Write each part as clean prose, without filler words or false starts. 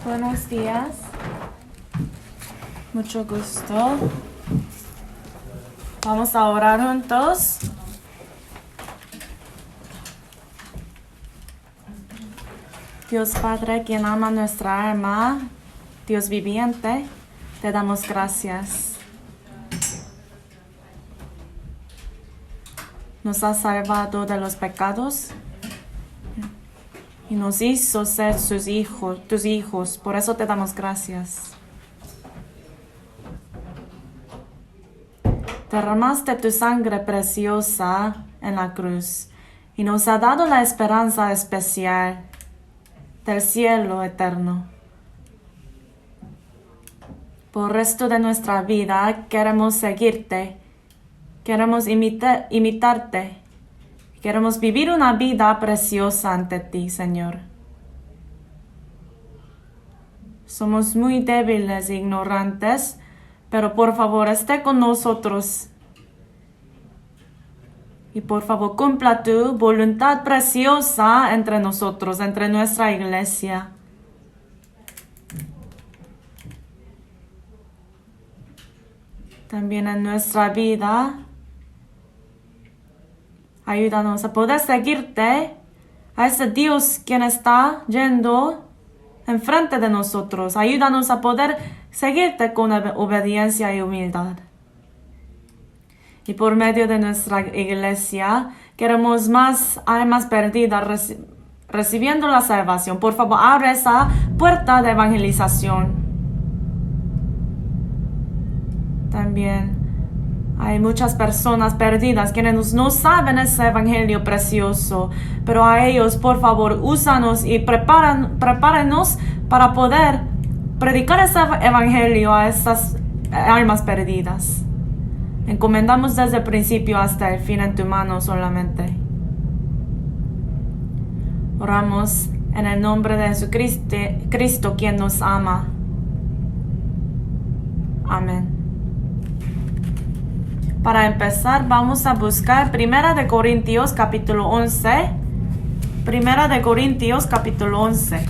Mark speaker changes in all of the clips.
Speaker 1: Buenos días. Mucho gusto. Vamos a orar juntos. Dios Padre, quien ama nuestra alma, Dios viviente, te damos gracias. Nos has salvado de los pecados y nos hizo ser tus hijos. Por eso te damos gracias. Derramaste tu sangre preciosa en la cruz y nos ha dado la esperanza especial del cielo eterno. Por el resto de nuestra vida queremos seguirte, queremos imitarte, queremos vivir una vida preciosa ante ti, Señor. Somos muy débiles e ignorantes, pero por favor, esté con nosotros. Y por favor, cumpla tu voluntad preciosa entre nosotros, entre nuestra iglesia. También en nuestra vida, ayúdanos a poder seguirte, a ese Dios quien está yendo enfrente de nosotros. Ayúdanos a poder seguirte con obediencia y humildad. Y por medio de nuestra iglesia, queremos más almas perdidas recibiendo la salvación. Por favor, abre esa puerta de evangelización. También hay muchas personas perdidas quienes no saben ese evangelio precioso, pero a ellos, por favor, úsanos y prepárenos para poder predicar ese evangelio a esas almas perdidas. Encomendamos desde el principio hasta el fin en tu mano solamente. Oramos en el nombre de Jesucristo, quien nos ama. Amén. Para empezar, vamos a buscar 1 Corintios capítulo 11. 1 Corintios capítulo 11.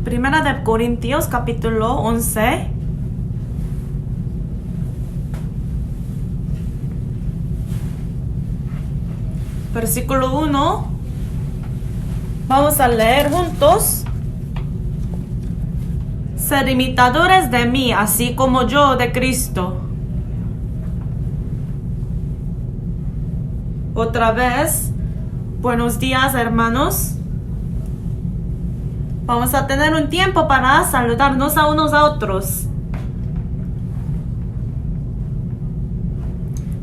Speaker 1: Primera de Corintios capítulo 11. Versículo 1. Vamos a leer juntos. Sed imitadores de mí, así como yo de Cristo. Otra vez, buenos días, hermanos. Vamos a tener un tiempo para saludarnos a unos a otros.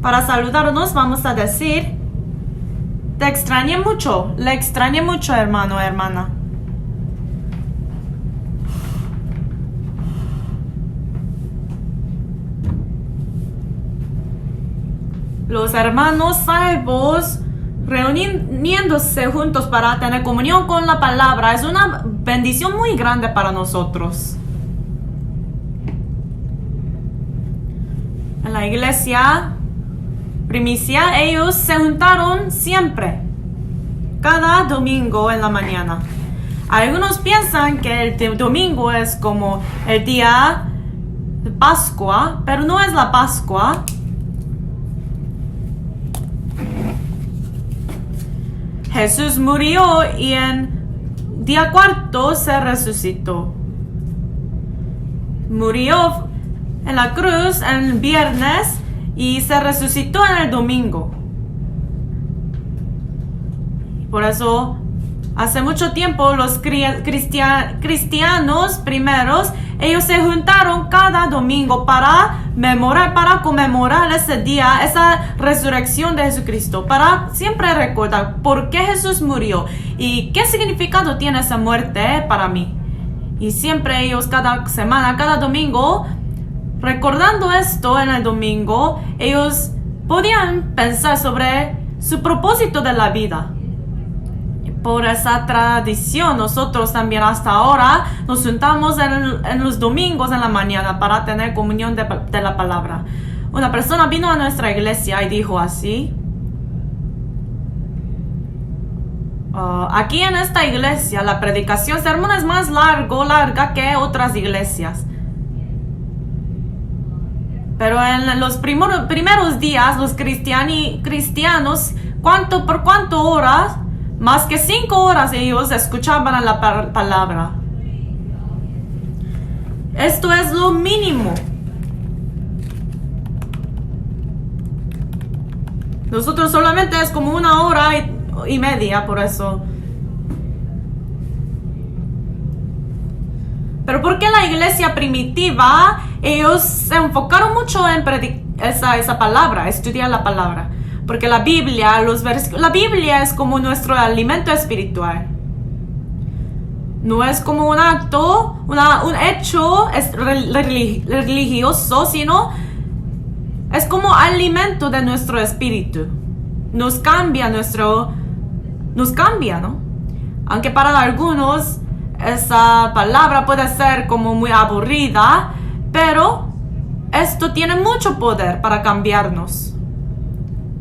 Speaker 1: Para saludarnos vamos a decir: te extrañé mucho, le extrañé mucho, hermano o hermana. Los hermanos salvos reuniéndose juntos para tener comunión con la palabra es una bendición muy grande para nosotros. En la iglesia primicia, ellos se juntaron siempre, cada domingo en la mañana. Algunos piensan que el domingo es como el día de Pascua, pero no es la Pascua. Jesús murió y en día cuarto se resucitó. Murió en la cruz el viernes y se resucitó en el domingo. Por eso, hace mucho tiempo los cristianos primeros, ellos se juntaron cada domingo para conmemorar ese día, esa resurrección de Jesucristo, para siempre recordar por qué Jesús murió y qué significado tiene esa muerte para mí. Y siempre ellos cada semana, cada domingo, recordando esto en el domingo, ellos podían pensar sobre su propósito de la vida. por esa tradición, nosotros también hasta ahora nos juntamos en los domingos en la mañana para tener comunión de la palabra. Una persona vino a nuestra iglesia y dijo así: aquí en esta iglesia la predicación, sermón es más larga que otras iglesias. Pero en los primeros días los cristianos, ¿por cuántas horas? Más que 5 horas ellos escuchaban la palabra. Esto es lo mínimo. Nosotros solamente es como 1 hora y media, por eso. Pero ¿por qué la iglesia primitiva, ellos se enfocaron mucho en esa palabra, estudiar la palabra? Porque la Biblia es como nuestro alimento espiritual. No es como un acto, un hecho religioso, sino es como alimento de nuestro espíritu. Nos cambia, ¿no? Aunque para algunos esa palabra puede ser como muy aburrida, pero esto tiene mucho poder para cambiarnos.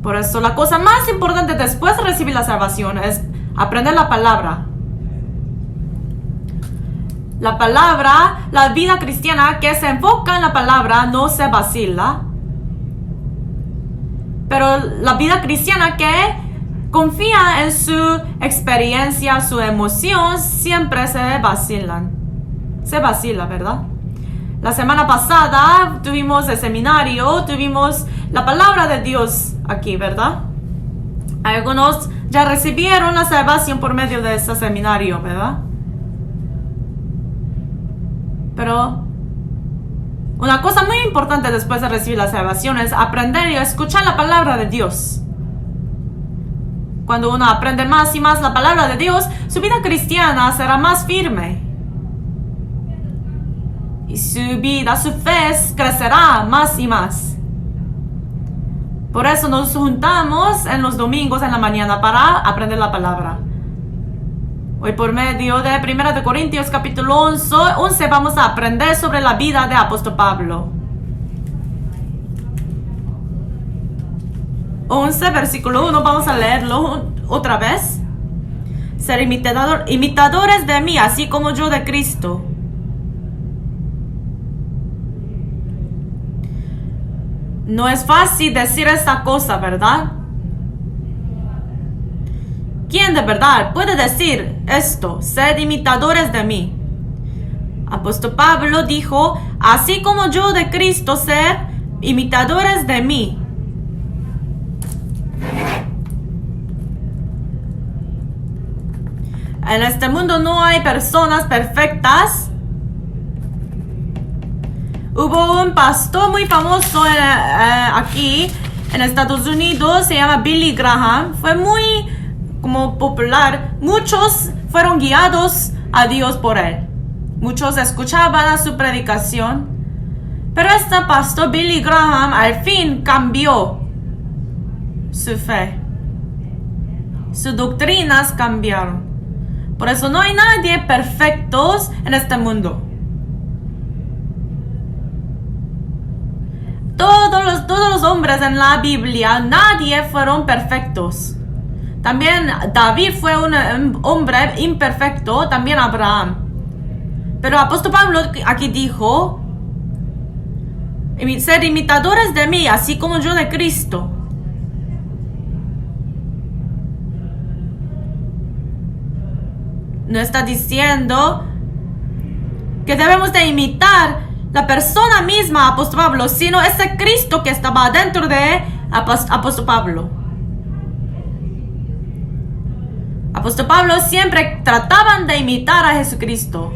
Speaker 1: Por eso la cosa más importante después de recibir la salvación es aprender la palabra. La palabra, la vida cristiana que se enfoca en la palabra no se vacila. Pero la vida cristiana que confía en su experiencia, su emoción, siempre se vacila, ¿verdad? La semana pasada tuvimos el seminario, tuvimos la palabra de Dios aquí, ¿verdad? Algunos ya recibieron la salvación por medio de ese seminario, ¿verdad? Pero una cosa muy importante después de recibir la salvación es aprender y escuchar la palabra de Dios. Cuando uno aprende más y más la palabra de Dios, su vida cristiana será más firme. Y su fe crecerá más y más. Por eso nos juntamos en los domingos en la mañana para aprender la palabra. Hoy por medio de 1 Corintios capítulo 11 vamos a aprender sobre la vida de apóstol Pablo. 11 versículo 1, vamos a leerlo otra vez. Ser imitadores de mí, así como yo de Cristo. No es fácil decir esta cosa, ¿verdad? ¿Quién de verdad puede decir esto? Sed imitadores de mí. Apóstol Pablo dijo, así como yo de Cristo, ser imitadores de mí. En este mundo no hay personas perfectas. Hubo un pastor muy famoso aquí en Estados Unidos, se llama Billy Graham. Fue muy popular. Muchos fueron guiados a Dios por él. Muchos escuchaban a su predicación. Pero este pastor Billy Graham al fin cambió su fe. Sus doctrinas cambiaron. Por eso no hay nadie perfectos en este mundo. Todos los hombres en la Biblia, nadie fueron perfectos. También David fue un hombre imperfecto, también Abraham. Pero apóstol Pablo aquí dijo, ser imitadores de mí, así como yo de Cristo. No está diciendo que debemos de imitar la persona misma, apóstol Pablo, sino ese Cristo que estaba dentro de apóstol Pablo. Apóstol Pablo siempre trataban de imitar a Jesucristo.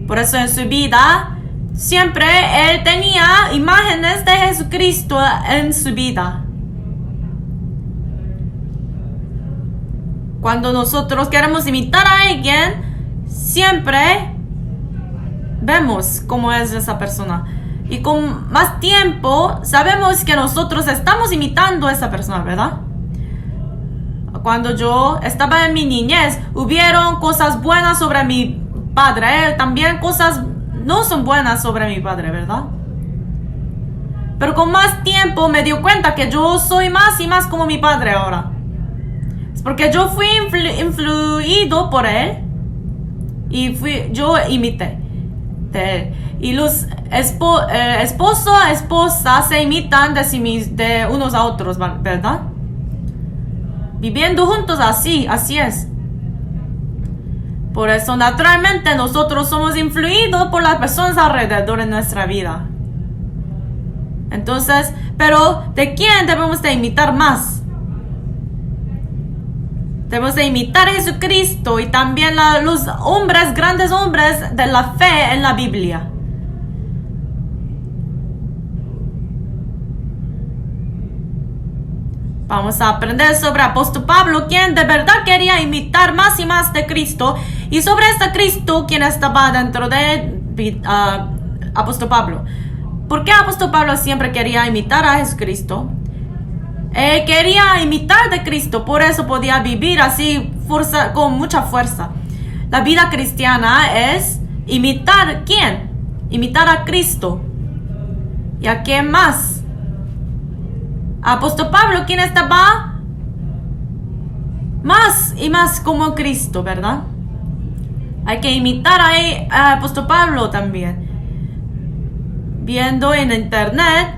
Speaker 1: Por eso en su vida siempre él tenía imágenes de Jesucristo en su vida. Cuando nosotros queremos imitar a alguien, siempre vemos cómo es esa persona. Y con más tiempo sabemos que nosotros estamos imitando a esa persona, ¿verdad? cuando yo estaba en mi niñez, hubieron cosas buenas sobre mi padre, también cosas no son buenas sobre mi padre, ¿verdad? Pero con más tiempo me dio cuenta que yo soy más y más como mi padre ahora. Es porque yo fui influido por él y yo imité de él. Y los esposo a esposa se imitan de unos a otros, ¿verdad? Viviendo juntos así es. Por eso naturalmente nosotros somos influidos por las personas alrededor de nuestra vida. Entonces, pero ¿de quién debemos de imitar más? Debemos de imitar a Jesucristo y también los hombres, grandes hombres de la fe en la Biblia. Vamos a aprender sobre apóstol Pablo, quien de verdad quería imitar más y más de Cristo, y sobre este Cristo, quien estaba dentro de apóstol Pablo. ¿Por qué apóstol Pablo siempre quería imitar a Jesucristo? Quería imitar de Cristo, por eso podía vivir así con mucha fuerza. La vida cristiana es imitar ¿quién? Imitar a Cristo. ¿Y a quién más? Apóstol Pablo, quien estaba más y más como Cristo, ¿verdad? Hay que imitar a apóstol Pablo también. Viendo en internet,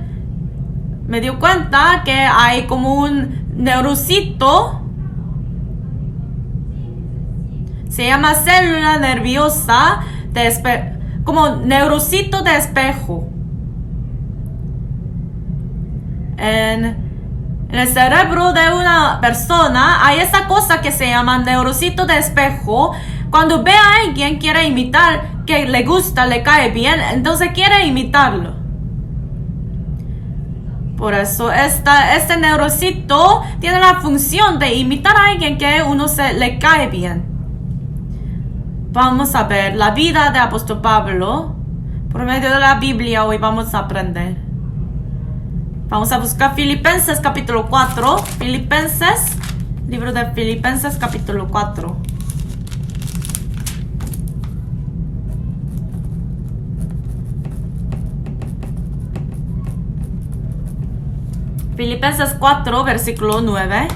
Speaker 1: me dio cuenta que hay como un neurocito, se llama célula nerviosa como neurocito de espejo. En el cerebro de una persona hay esa cosa que se llama neurocito de espejo. Cuando ve a alguien, quiere imitar, que le gusta, le cae bien, entonces quiere imitarlo. Por eso este neurocito tiene la función de imitar a alguien que uno le cae bien. Vamos a ver la vida de apóstol Pablo por medio de la Biblia. Hoy vamos a aprender. Vamos a buscar Filipenses capítulo 4. Libro de Filipenses capítulo 4. Filipenses 4, versículo 9.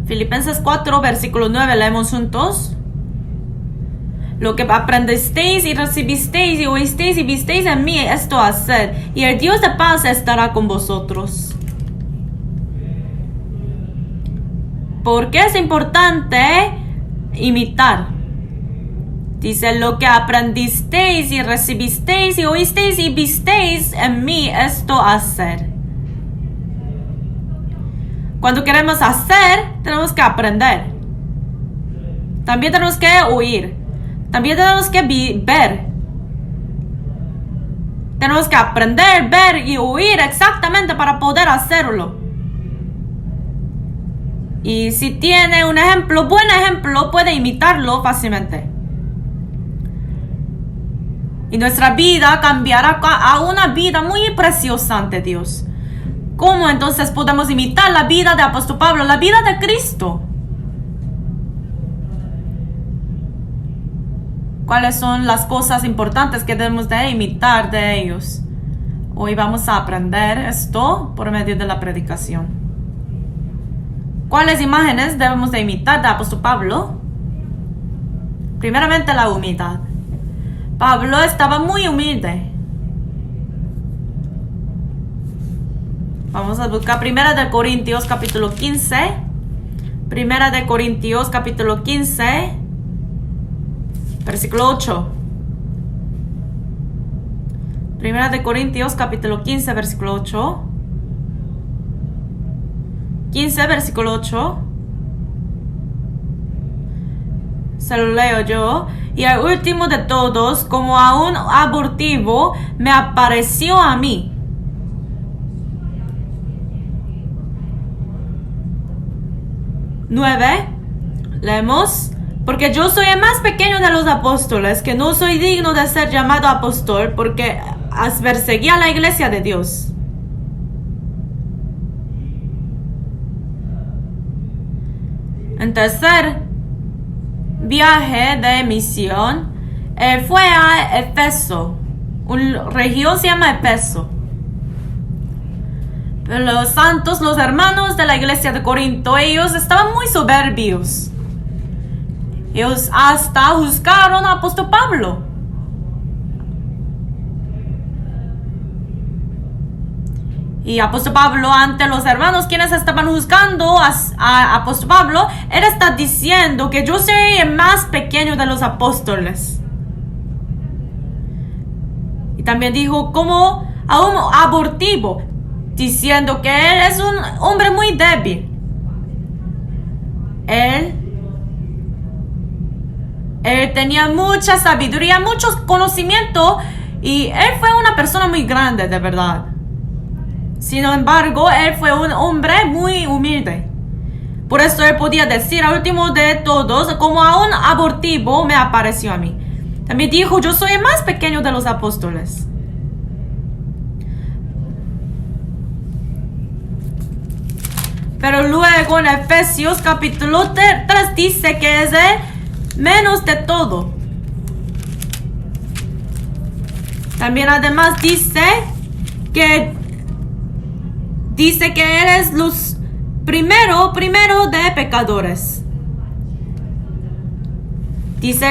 Speaker 1: Filipenses 4, versículo 9, leemos juntos. Lo que aprendisteis y recibisteis y oísteis y visteis en mí, esto haced, y el Dios de paz estará con vosotros. ¿Por qué es importante imitar? Dice, lo que aprendisteis y recibisteis y oísteis y visteis en mí, esto hacer. Cuando queremos hacer, tenemos que aprender. También tenemos que oír. También tenemos que ver. Tenemos que aprender, ver y oír exactamente para poder hacerlo. Y si tiene un ejemplo, buen ejemplo, puede imitarlo fácilmente. Y nuestra vida cambiará a una vida muy preciosa ante Dios. ¿Cómo entonces podemos imitar la vida de apóstol Pablo, la vida de Cristo? ¿Cuáles son las cosas importantes que debemos de imitar de ellos? Hoy vamos a aprender esto por medio de la predicación. ¿Cuáles imágenes debemos de imitar de apóstol Pablo? Primeramente la humildad. Pablo estaba muy humilde. Vamos a buscar 1 de Corintios capítulo 15. 1 de Corintios capítulo 15. Versículo 8. 1 de Corintios capítulo 15 versículo 8. 15 versículo 8. Se lo leo yo. Y el último de todos, como a un abortivo, me apareció a mí. Nueve. Leemos. Porque yo soy el más pequeño de los apóstoles, que no soy digno de ser llamado apóstol, porque perseguía la iglesia de Dios. En tercer viaje de misión, fue a Éfeso. Una región se llama Éfeso. Los santos, los hermanos de la iglesia de Corinto, ellos estaban muy soberbios. Ellos hasta juzgaron al apóstol Pablo. Y apóstol Pablo, ante los hermanos quienes estaban juzgando a apóstol Pablo, él está diciendo que yo soy el más pequeño de los apóstoles. Y también dijo como a un abortivo, diciendo que él es un hombre muy débil. Él tenía mucha sabiduría, mucho conocimiento, y él fue una persona muy grande, de verdad. Sin embargo, él fue un hombre muy humilde. Por eso él podía decir al último de todos, como a un abortivo me apareció a mí. También dijo, yo soy el más pequeño de los apóstoles. Pero luego en Efesios capítulo 3 dice que es el menos de todo. También además dice que eres los primero de pecadores. Dice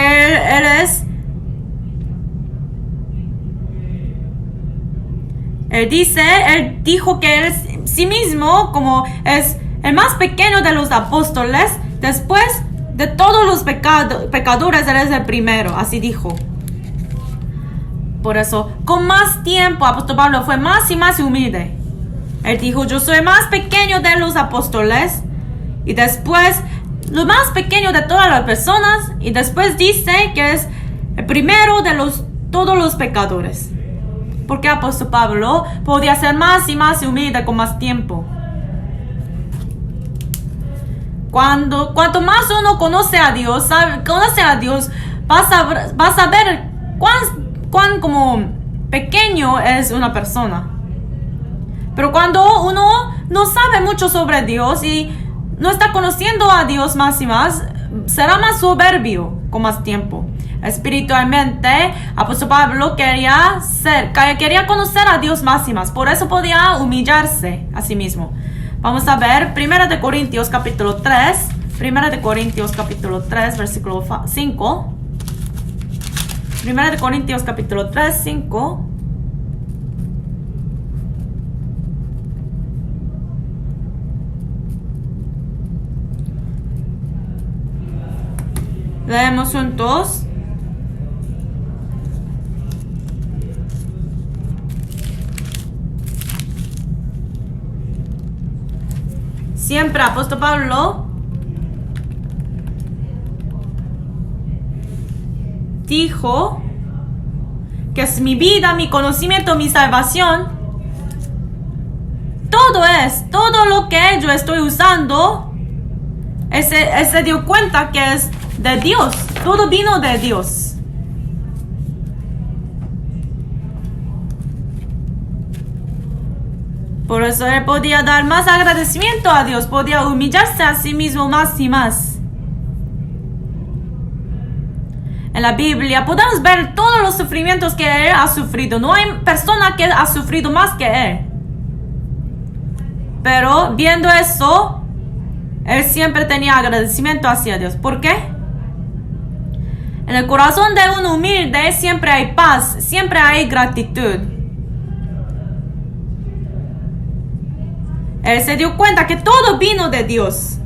Speaker 1: él dijo que él sí mismo como es el más pequeño de los apóstoles, después de todos los pecadores él es el primero, así dijo. Por eso, con más tiempo, apóstol Pablo fue más y más humilde. Él dijo, yo soy el más pequeño de los apóstoles, y después lo más pequeño de todas las personas, y después dice que es el primero de todos los pecadores. Porque apóstol Pablo podía ser más y más humilde con más tiempo. Cuanto más uno conoce a Dios, vas a ver cuán como pequeño es una persona. Pero cuando uno no sabe mucho sobre Dios y no está conociendo a Dios más y más, será más soberbio con más tiempo. Espiritualmente, apóstol Pablo quería conocer a Dios más y más. Por eso podía humillarse a sí mismo. Vamos a ver 1 Corintios capítulo 3. 1 Corintios capítulo 3, versículo 5. 1 Corintios capítulo 3, 5. Leemos juntos. Siempre apóstol Pablo dijo que es mi vida, mi conocimiento, mi salvación. Todo lo que yo estoy usando, él se dio cuenta que es de Dios. Todo vino de Dios. Por eso él podía dar más agradecimiento a Dios, podía humillarse a sí mismo más y más. En la Biblia podemos ver todos los sufrimientos que él ha sufrido. No hay persona que ha sufrido más que él. Pero viendo eso, él siempre tenía agradecimiento hacia Dios. ¿Por qué? En el corazón de un humilde siempre hay paz, siempre hay gratitud. Él se dio cuenta que todo vino de Dios.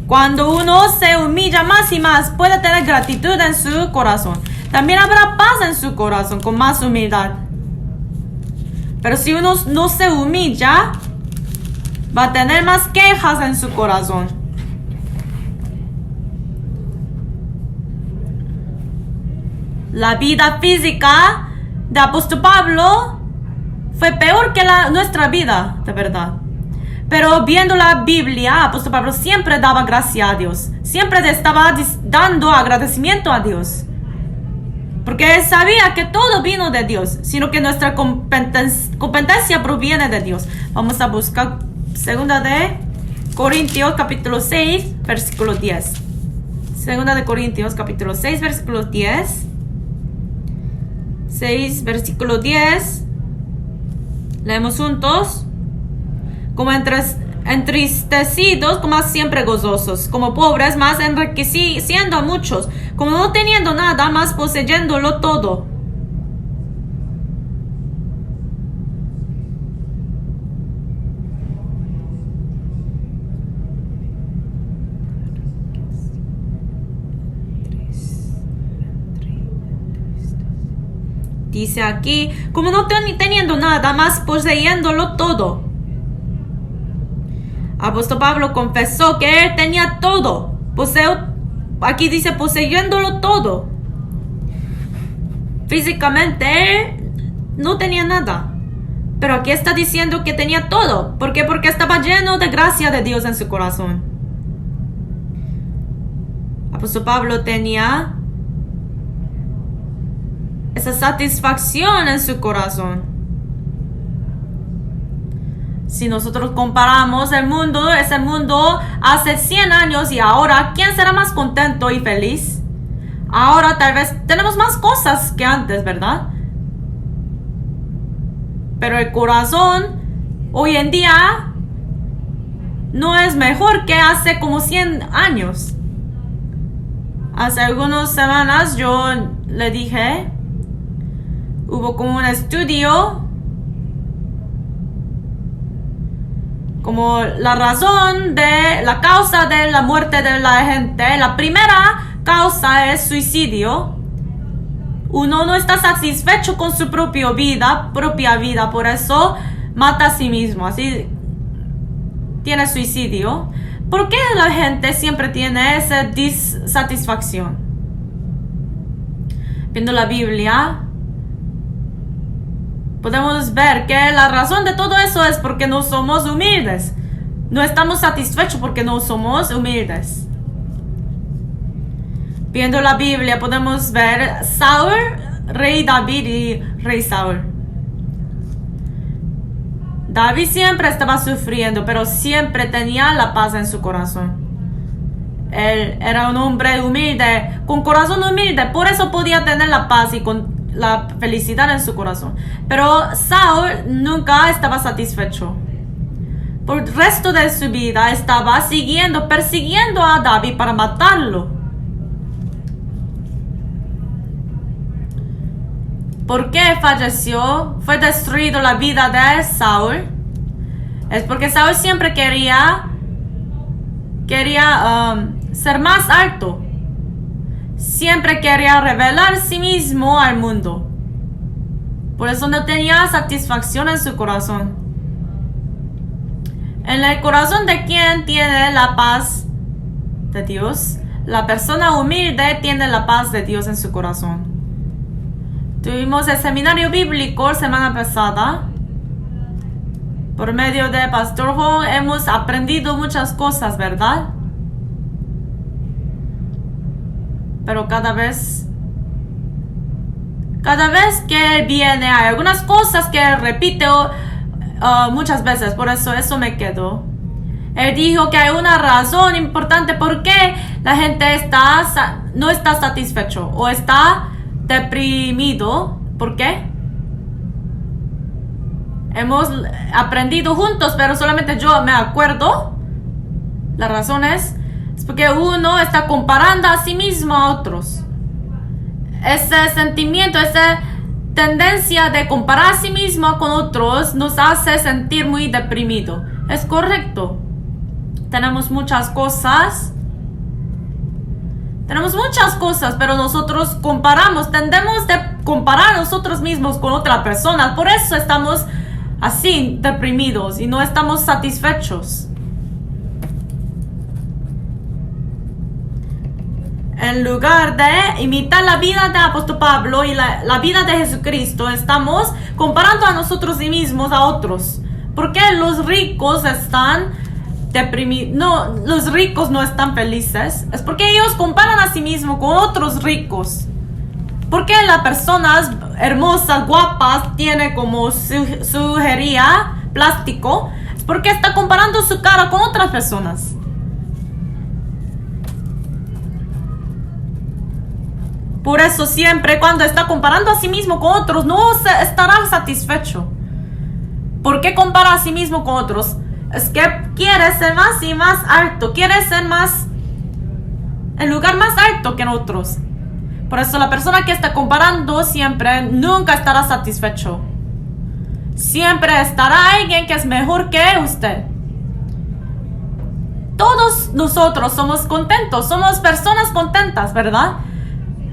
Speaker 1: Cuando uno se humilla más y más, puede tener gratitud en su corazón. También habrá paz en su corazón con más humildad. Pero si uno no se humilla, va a tener más quejas en su corazón. La vida física de apóstol Pablo fue peor que nuestra vida, de verdad. Pero viendo la Biblia, apóstol Pablo siempre daba gracia a Dios. Siempre estaba dando agradecimiento a Dios. Porque él sabía que todo vino de Dios, sino que nuestra competencia proviene de Dios. Vamos a buscar segunda de Corintios capítulo 6, versículo 10. Segunda de Corintios capítulo 6, versículo 10. 6, versículo 10. Leemos juntos. Como entristecidos, como siempre gozosos. Como pobres, más enriqueciendo a muchos. Como no teniendo nada, más poseyéndolo todo. Dice aquí, como no teniendo nada, más poseyéndolo todo. Apóstol Pablo confesó que él tenía todo. Aquí dice poseyéndolo todo. Físicamente él no tenía nada. Pero aquí está diciendo que tenía todo. ¿Por qué? Porque estaba lleno de gracia de Dios en su corazón. Apóstol Pablo tenía esa satisfacción en su corazón. Si nosotros comparamos ese mundo hace 100 años y ahora, ¿quién será más contento y feliz? Ahora tal vez tenemos más cosas que antes, ¿verdad? Pero el corazón hoy en día no es mejor que hace como 100 años. Hace algunas semanas yo le dije, hubo como un estudio, como la causa de la muerte de la gente. La primera causa es suicidio. Uno no está satisfecho con su propia vida, por eso mata a sí mismo, así tiene suicidio. ¿Por qué la gente siempre tiene esa disatisfacción? Viendo la Biblia, podemos ver que la razón de todo eso es porque no somos humildes. No estamos satisfechos porque no somos humildes. Viendo la Biblia podemos ver Saúl, rey David y rey Saúl. David siempre estaba sufriendo, pero siempre tenía la paz en su corazón. Él era un hombre humilde, con corazón humilde, por eso podía tener la paz y con la felicidad en su corazón. Pero Saúl nunca estaba satisfecho. Por el resto de su vida estaba persiguiendo a David para matarlo. ¿Por qué falleció? Fue destruido la vida de Saúl. Es porque Saúl siempre quería ser más alto. Siempre quería revelar sí mismo al mundo. Por eso no tenía satisfacción en su corazón. En el corazón de quien tiene la paz de Dios, la persona humilde tiene la paz de Dios en su corazón. Tuvimos el seminario bíblico semana pasada. Por medio de Pastor Ho hemos aprendido muchas cosas, ¿verdad? Pero cada vez que él viene hay algunas cosas que él repite muchas veces, por eso me quedó. Él dijo que hay una razón importante por qué la gente no está satisfecho o está deprimido. ¿Por qué? Hemos aprendido juntos, pero solamente yo me acuerdo. La razón es porque uno está comparando a sí mismo a otros. Ese sentimiento, esa tendencia de comparar a sí mismo con otros nos hace sentir muy deprimido. Es correcto. Tenemos muchas cosas, pero nosotros tendemos de comparar a nosotros mismos con otra persona. Por eso estamos así deprimidos y no estamos satisfechos. En lugar de imitar la vida de Apóstol Pablo y la vida de Jesucristo, estamos comparando a nosotros mismos a otros. ¿Por qué los ricos están deprimidos? No, los ricos no están felices. Es porque ellos comparan a sí mismos con otros ricos. ¿Por qué las personas hermosas, guapas, tienen como sugería plástico? Es porque está comparando su cara con otras personas. Por eso siempre cuando está comparando a sí mismo con otros, no estará satisfecho. ¿Por qué compara a sí mismo con otros? Es que quiere ser más y más alto, quiere ser más, el lugar más alto que otros. Por eso la persona que está comparando siempre nunca estará satisfecho. Siempre estará alguien que es mejor que usted. Todos nosotros somos contentos, somos personas contentas, ¿verdad?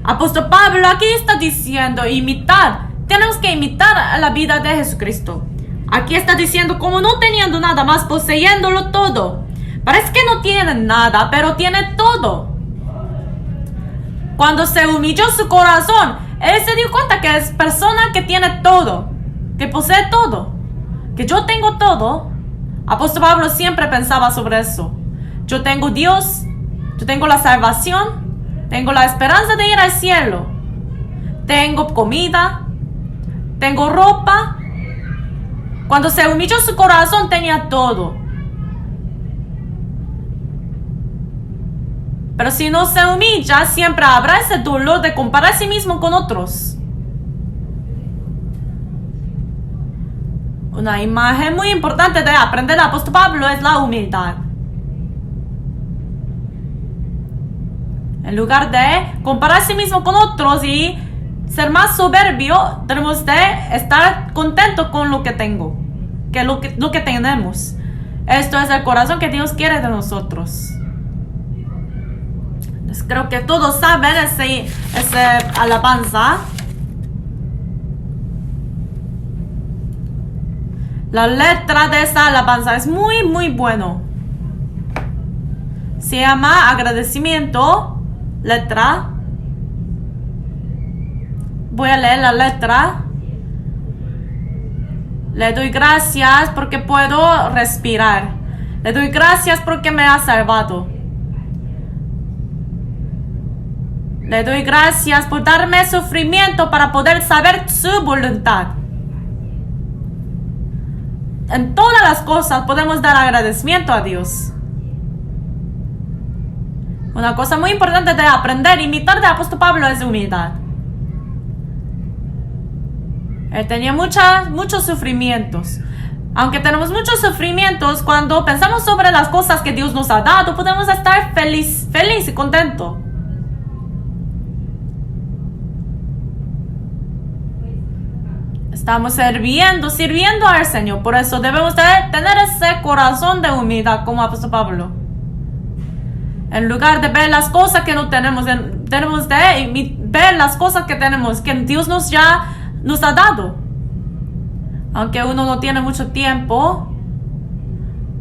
Speaker 1: Apóstol Pablo aquí está diciendo imitar. Tenemos que imitar la vida de Jesucristo. Aquí está diciendo como no teniendo nada más, poseyéndolo todo. Parece que no tiene nada, pero tiene todo. Cuando se humilló su corazón, él se dio cuenta que es persona que tiene todo, que posee todo, que yo tengo todo. Apóstol Pablo siempre pensaba sobre eso. Yo tengo Dios, yo tengo la salvación, tengo la esperanza de ir al cielo, tengo comida, tengo ropa. Cuando se humilló su corazón tenía todo. Pero si no se humilla, siempre habrá ese dolor de comparar a sí mismo con otros. Una imagen muy importante de aprender del apóstol Pablo es la humildad. En lugar de comparar a sí mismo con otros y ser más soberbio, tenemos de estar contentos con lo que tengo, que lo que tenemos. Esto es el corazón que Dios quiere de nosotros. Entonces, creo que todos saben esa alabanza. La letra de esa alabanza es muy, muy bueno. Se llama agradecimiento. Letra. Voy a leer la letra. Le doy gracias porque puedo respirar. Le doy gracias porque me ha salvado. Le doy gracias por darme sufrimiento para poder saber su voluntad. En todas las cosas podemos dar agradecimiento a Dios. Una cosa muy importante de aprender, imitar del apóstol Pablo es humildad. Él tenía muchos sufrimientos. Aunque tenemos muchos sufrimientos, cuando pensamos sobre las cosas que Dios nos ha dado, podemos estar feliz y contento. Estamos sirviendo al Señor. Por eso debemos de tener ese corazón de humildad como apóstol Pablo. En lugar de ver las cosas que no tenemos, tenemos de ver las cosas que tenemos, que Dios nos ha dado. Aunque uno no tiene mucho tiempo,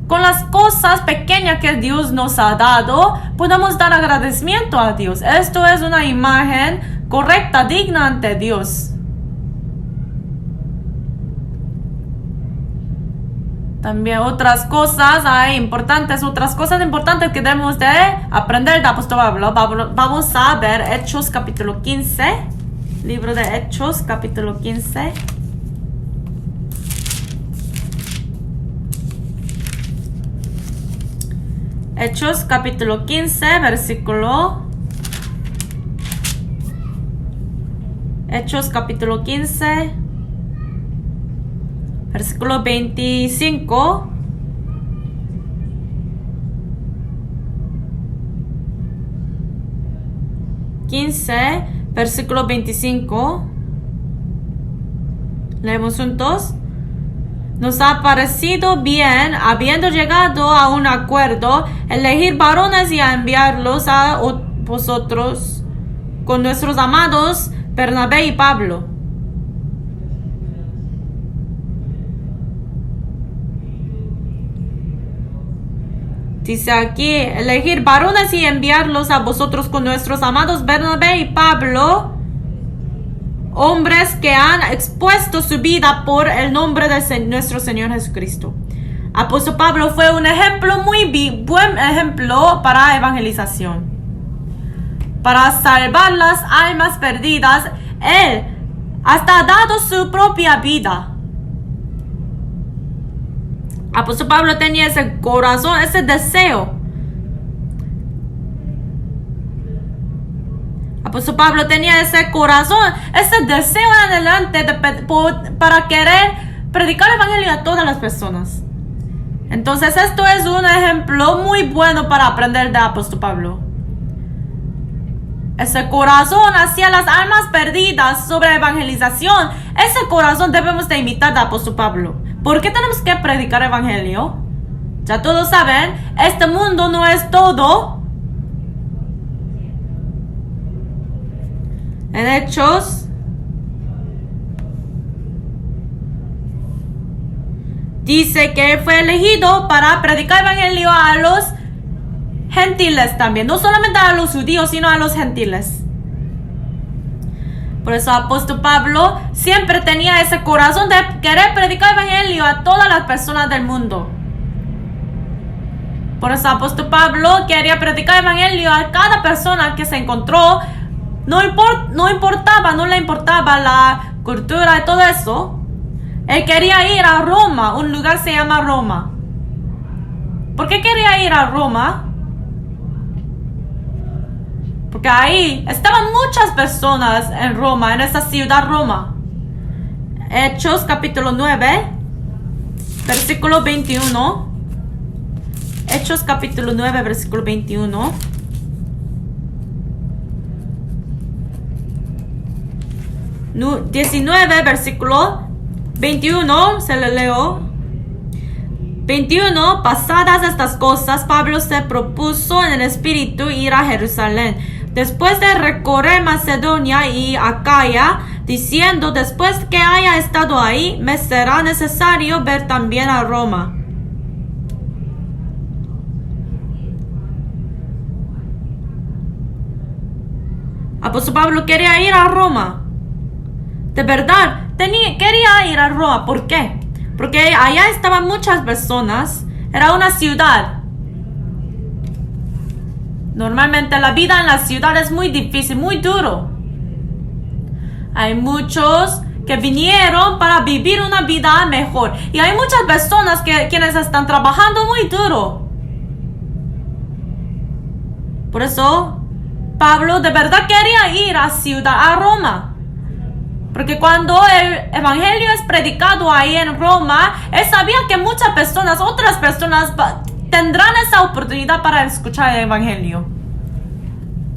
Speaker 1: con las cosas pequeñas que Dios nos ha dado, podemos dar agradecimiento a Dios. Esto es una imagen correcta, digna ante Dios. También otras cosas importantes que debemos de aprender de apóstol Pablo. Vamos a ver Hechos capítulo 15. Libro de Hechos capítulo 15. Hechos capítulo 15, versículo. Hechos capítulo 15. Versículo 25. Versículo 25. Leemos juntos. Nos ha parecido bien, habiendo llegado a un acuerdo, elegir varones y a enviarlos a vosotros con nuestros amados Bernabé y Pablo. Dice aquí, elegir varones y enviarlos a vosotros con nuestros amados Bernabé y Pablo, hombres que han expuesto su vida por el nombre de nuestro Señor Jesucristo. Apóstol Pablo fue un ejemplo, buen ejemplo para evangelización. Para salvar las almas perdidas, él hasta ha dado su propia vida. Apóstol Pablo tenía ese corazón, ese deseo. Apóstol Pablo tenía ese corazón, ese deseo en adelante para querer predicar el evangelio a todas las personas. Entonces esto es un ejemplo muy bueno para aprender de Apóstol Pablo. Ese corazón hacia las almas perdidas sobre evangelización, ese corazón debemos de imitar de Apóstol Pablo. ¿Por qué tenemos que predicar el evangelio? Ya todos saben, este mundo no es todo. En Hechos dice que fue elegido para predicar el evangelio a los gentiles también, no solamente a los judíos, sino a los gentiles. Por eso apóstol Pablo siempre tenía ese corazón de querer predicar el evangelio a todas las personas del mundo. Por eso apóstol Pablo quería predicar el evangelio a cada persona que se encontró. No le importaba la cultura y todo eso. Él quería ir a Roma, un lugar se llama Roma. ¿Por qué quería ir a Roma? Porque ahí estaban muchas personas en Roma, en esa ciudad Roma. Hechos capítulo 9, versículo 21. Hechos capítulo 9, versículo 21. 19, versículo 21, se le leo. 21, pasadas estas cosas, Pablo se propuso en el espíritu ir a Jerusalén, después de recorrer Macedonia y Acaya, diciendo, después que haya estado ahí, me será necesario ver también a Roma. Apóstol Pablo quería ir a Roma. De verdad, quería ir a Roma. ¿Por qué? Porque allá estaban muchas personas. Era una ciudad. Normalmente la vida en la ciudad es muy difícil, muy duro. Hay muchos que vinieron para vivir una vida mejor. Y hay muchas personas quienes están trabajando muy duro. Por eso, Pablo de verdad quería ir a Roma. Porque cuando el evangelio es predicado ahí en Roma, él sabía que muchas personas, otras personas tendrán esa oportunidad para escuchar el evangelio.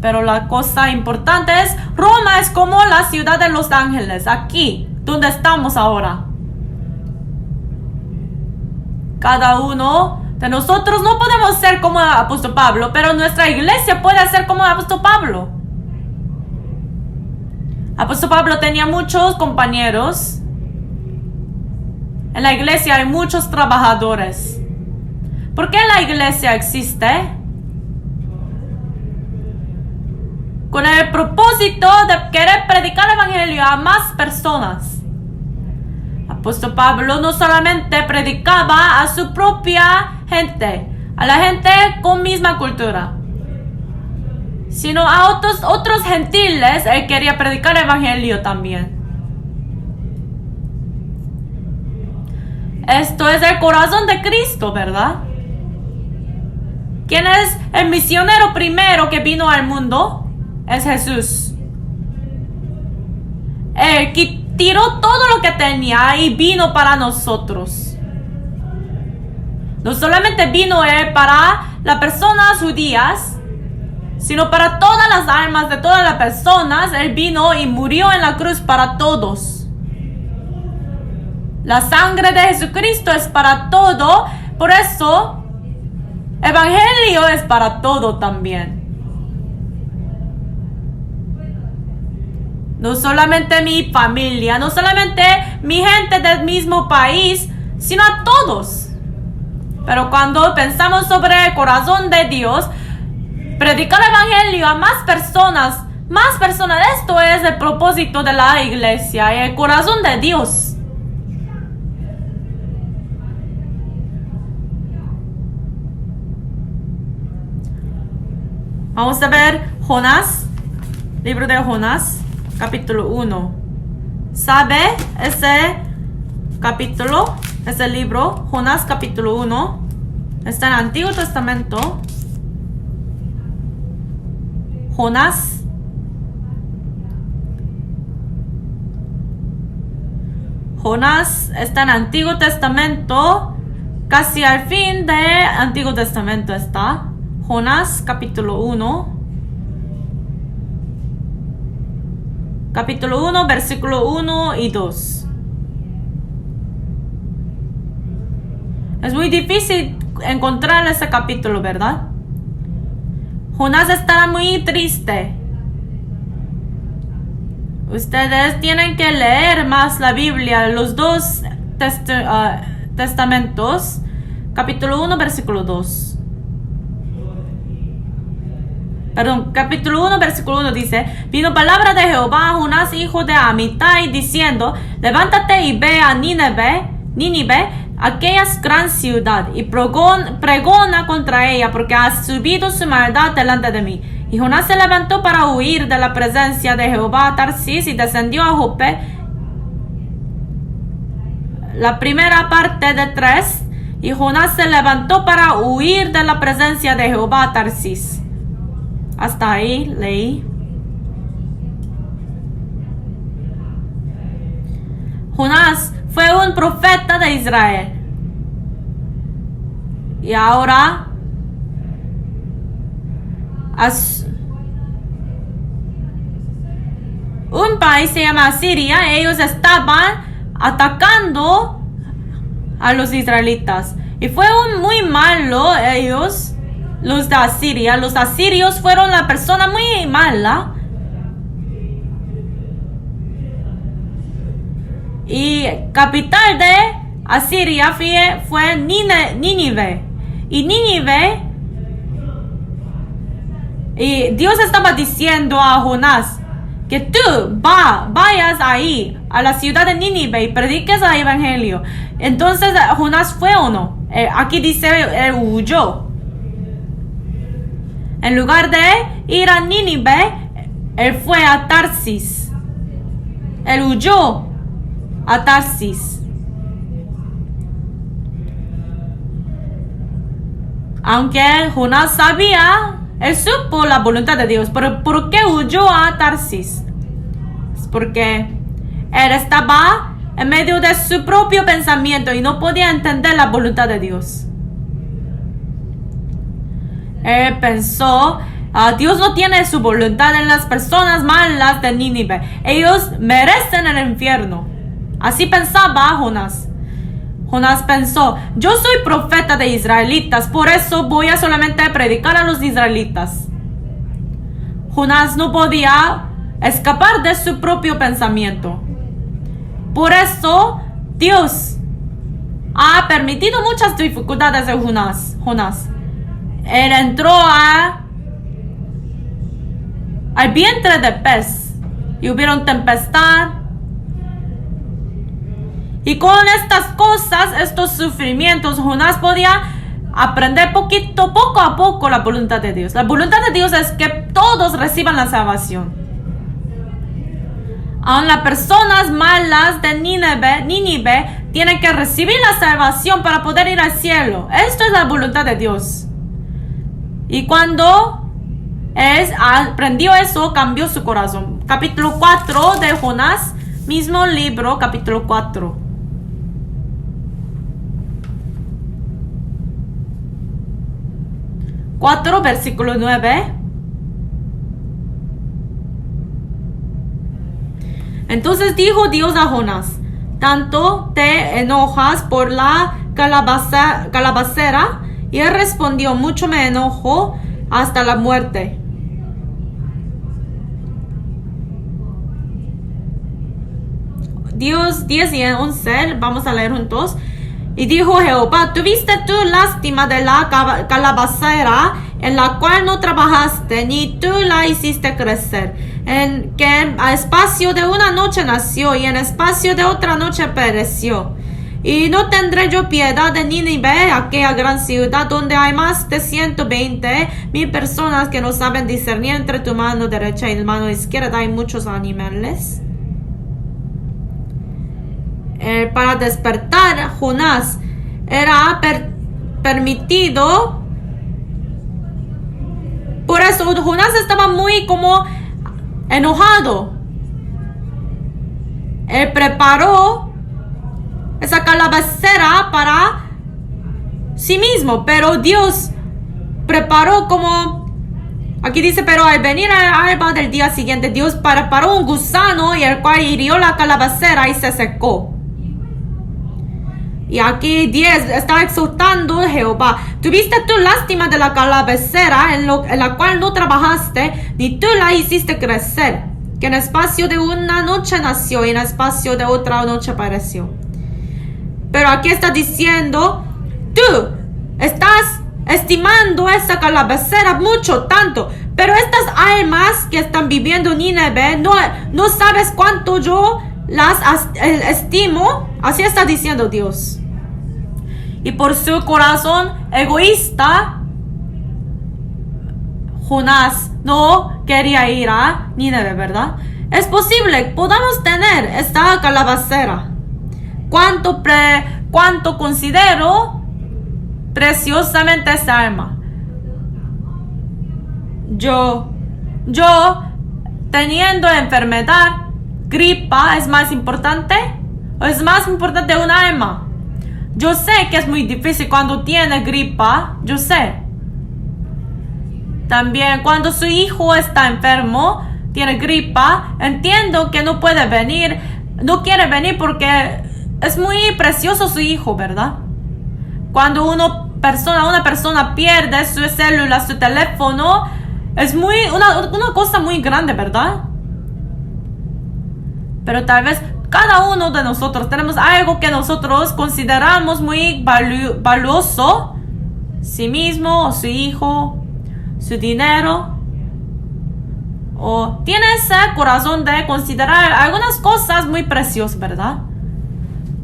Speaker 1: Pero la cosa importante es, Roma es como la ciudad de Los Ángeles, aquí, donde estamos ahora. Cada uno de nosotros no podemos ser como el apóstol Pablo, pero nuestra iglesia puede ser como el apóstol Pablo. Apóstol Pablo tenía muchos compañeros. En la iglesia hay muchos trabajadores. ¿Por qué la iglesia existe? Con el propósito de querer predicar el evangelio a más personas. Apóstol Pablo no solamente predicaba a su propia gente, a la gente con misma cultura, sino a otros gentiles. Él quería predicar el evangelio también. Esto es el corazón de Cristo, ¿verdad? ¿Quién es el misionero primero que vino al mundo? Es Jesús. Él tiró todo lo que tenía y vino para nosotros. No solamente vino Él para las personas judías, sino para todas las almas de todas las personas. Él vino y murió en la cruz para todos. La sangre de Jesucristo es para todo. Por eso, evangelio es para todo también. No solamente mi familia, no solamente mi gente del mismo país, sino a todos. Pero cuando pensamos sobre el corazón de Dios, predicar el evangelio a más personas, esto es el propósito de la iglesia y el corazón de Dios. Vamos a ver Jonás, libro de Jonás, capítulo 1. ¿Sabe ese capítulo? Es el libro Jonás capítulo 1. Está en el Antiguo Testamento. Jonás. Jonás está en el Antiguo Testamento. Casi al fin del Antiguo Testamento está. Jonás capítulo 1. Capítulo 1, versículo 1 y 2. Es muy difícil encontrar ese capítulo, ¿verdad? Jonás estaba muy triste. Ustedes tienen que leer más la Biblia, los dos testamentos. Capítulo 1, versículo 2. Perdón, capítulo 1, versículo 1 dice: vino palabra de Jehová a Jonás, hijo de Amittai, diciendo: levántate y ve a Nínive, aquella gran ciudad, y pregona contra ella, porque ha subido su maldad delante de mí. Y Jonás se levantó para huir de la presencia de Jehová a Tarsis y descendió a Jope. La primera parte de 3. Y Jonás se levantó para huir de la presencia de Jehová a Tarsis. Hasta ahí leí. Jonás fue un profeta de Israel. Y ahora un país se llama Asiria. Ellos estaban atacando a los israelitas. Y fue muy malo ellos, los de Asiria. Los asirios fueron la persona muy mala. Y capital de Asiria fue Nínive. Y Nínive, y Dios estaba diciendo a Jonás que tú vayas ahí a la ciudad de Nínive y prediques el evangelio. Entonces Jonás fue o no. Aquí dice él huyó. En lugar de ir a Nínive, él fue a Tarsis. Él huyó a Tarsis. Aunque Jonás sabía, él supo la voluntad de Dios. Pero ¿por qué huyó a Tarsis? Es porque él estaba en medio de su propio pensamiento y no podía entender la voluntad de Dios. Él pensó: Dios no tiene su voluntad en las personas malas de Nínive. Ellos merecen el infierno. Así pensaba Jonás. Jonás pensó: yo soy profeta de israelitas, por eso voy a solamente predicar a los israelitas. Jonás no podía escapar de su propio pensamiento. Por eso Dios ha permitido muchas dificultades a Jonás. Él entró al vientre de pez y hubieron tempestad. Y con estas cosas, estos sufrimientos, Jonás podía aprender poco a poco la voluntad de Dios. La voluntad de Dios es que todos reciban la salvación. Aun las personas malas de Nínive tienen que recibir la salvación para poder ir al cielo. Esto es la voluntad de Dios. Y cuando aprendió eso, cambió su corazón. Capítulo 4 de Jonás, mismo libro, capítulo 4. Versículo 9. Entonces dijo Dios a Jonás: ¿tanto te enojas por la calabacera? Y él respondió: mucho me enojo hasta la muerte. Dios 10 y 11, vamos a leer juntos. Y dijo Jehová: ¿tuviste tú lástima de la calabacera en la cual no trabajaste, ni tú la hiciste crecer, en que a espacio de una noche nació y en espacio de otra noche pereció? Y no tendré yo piedad de Nínive, aquella gran ciudad donde hay más de 120,000 personas que no saben discernir entre tu mano derecha y la mano izquierda hay muchos animales. para despertar a Jonás era permitido. Por eso Jonás estaba muy como enojado. Él preparó esa calabacera para sí mismo, pero Dios preparó como, aquí dice, pero al venir al alba del día siguiente, Dios preparó un gusano y el cual hirió la calabacera y se secó. Y aquí 10 está exhortando a Jehová: tuviste tú lástima de la calabacera en la cual no trabajaste, ni tú la hiciste crecer, que en espacio de una noche nació y en espacio de otra noche pereció. Pero aquí está diciendo, tú estás estimando esa calabacera mucho, tanto, pero estas almas que están viviendo en Nínive, no sabes cuánto yo las estimo. Así está diciendo Dios. Y por su corazón egoísta, Jonás no quería ir a Nínive, ¿verdad? Es posible, podamos tener esta calabacera. ¿Cuánto considero preciosamente esa alma? Yo teniendo enfermedad, gripa, ¿es más importante? ¿O es más importante un alma? Yo sé que es muy difícil cuando tiene gripa, yo sé. También cuando su hijo está enfermo, tiene gripa, entiendo que no puede venir, no quiere venir porque es muy precioso su hijo, ¿verdad? Cuando una persona pierde su célula, su teléfono, es una cosa muy grande, ¿verdad? Pero tal vez cada uno de nosotros tenemos algo que nosotros consideramos muy valioso, sí mismo, o su hijo, su dinero, o tiene ese corazón de considerar algunas cosas muy preciosas, ¿verdad?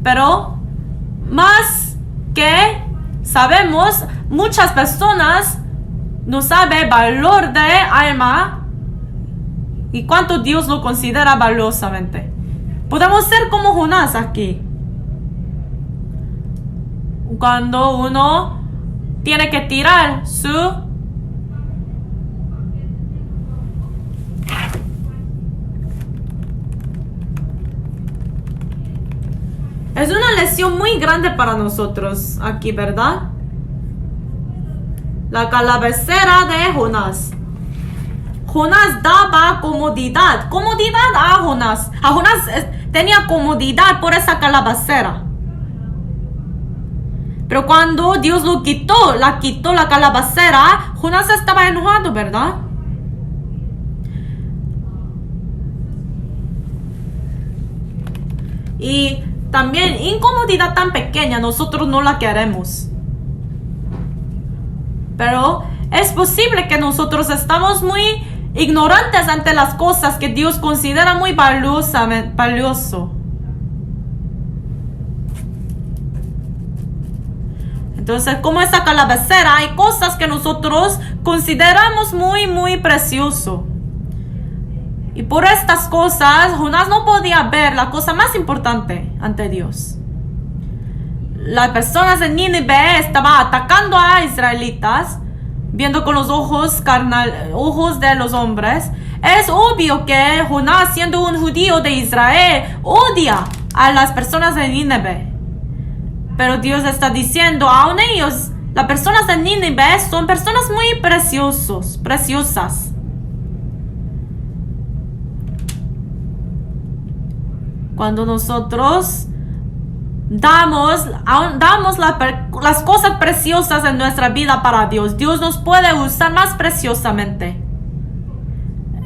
Speaker 1: Pero más que sabemos, muchas personas no saben el valor de alma y cuánto Dios lo considera valiosamente. Podemos ser como Jonás aquí. Cuando uno tiene que tirar su es una lección muy grande para nosotros aquí, ¿verdad? La calabacera de Jonás. Jonás daba comodidad a Jonás. A Jonás tenía comodidad por esa calabacera. Pero cuando Dios la quitó la calabacera, Jonás estaba enojado, ¿verdad? Y también incomodidad tan pequeña nosotros no la queremos. Pero es posible que nosotros estamos muy ignorantes ante las cosas que Dios considera muy valioso. Entonces, como esa calabacera, hay cosas que nosotros consideramos muy precioso. Y por estas cosas, Jonás no podía ver la cosa más importante ante Dios. Las personas de Nínive estaban atacando a israelitas, viendo con los ojos de los hombres. Es obvio que Jonás, siendo un judío de Israel, odia a las personas de Nínive. Pero Dios está diciendo, aún ellos, las personas de Nínive, son personas muy preciosas. Cuando nosotros damos las cosas preciosas en nuestra vida para Dios, Dios nos puede usar más preciosamente.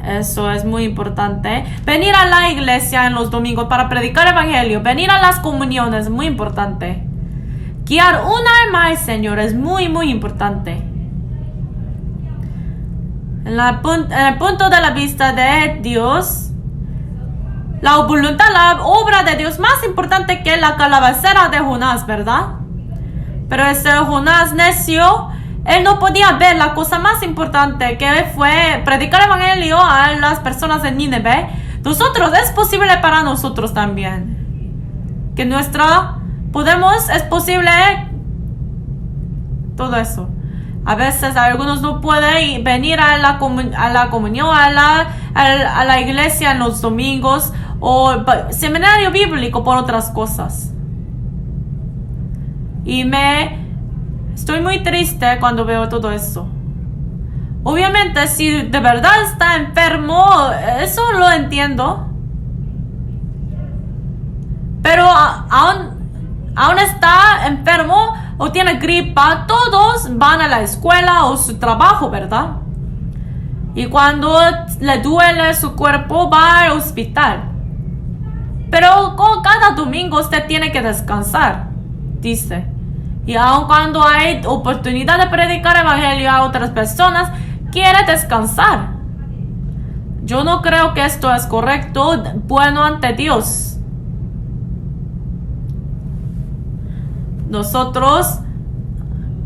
Speaker 1: Eso es muy importante. Venir a la iglesia en los domingos para predicar el evangelio, venir a las comuniones, muy importante. Guiar un alma al Señor es muy importante. En el punto de la vista de Dios, la voluntad, la obra de Dios más importante que la calabacera de Jonás, ¿verdad? Pero ese Jonás necio, él no podía ver la cosa más importante que fue predicar el evangelio a las personas de Nínive. Es posible para nosotros también. que es posible todo eso. A veces algunos no pueden venir a la comunión, a la iglesia en los domingos o seminario bíblico por otras cosas. Y estoy muy triste cuando veo todo eso. Obviamente, si de verdad está enfermo, eso lo entiendo. Pero aún está enfermo o tiene gripa, todos van a la escuela o su trabajo, ¿verdad? Y cuando le duele su cuerpo, va al hospital. Pero cada domingo usted tiene que descansar, dice. Y aun cuando hay oportunidad de predicar el evangelio a otras personas, quiere descansar. Yo no creo que esto es correcto, bueno ante Dios. Nosotros,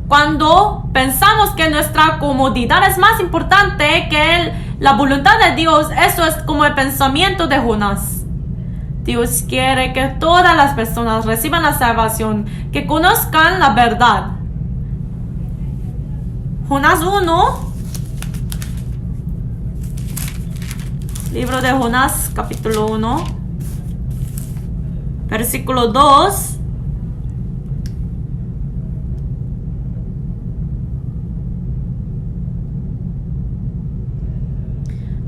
Speaker 1: cuando pensamos que nuestra comodidad es más importante que la voluntad de Dios, eso es como el pensamiento de Jonás. Dios quiere que todas las personas reciban la salvación, que conozcan la verdad. Jonás 1, libro de Jonás, capítulo 1, versículo 2.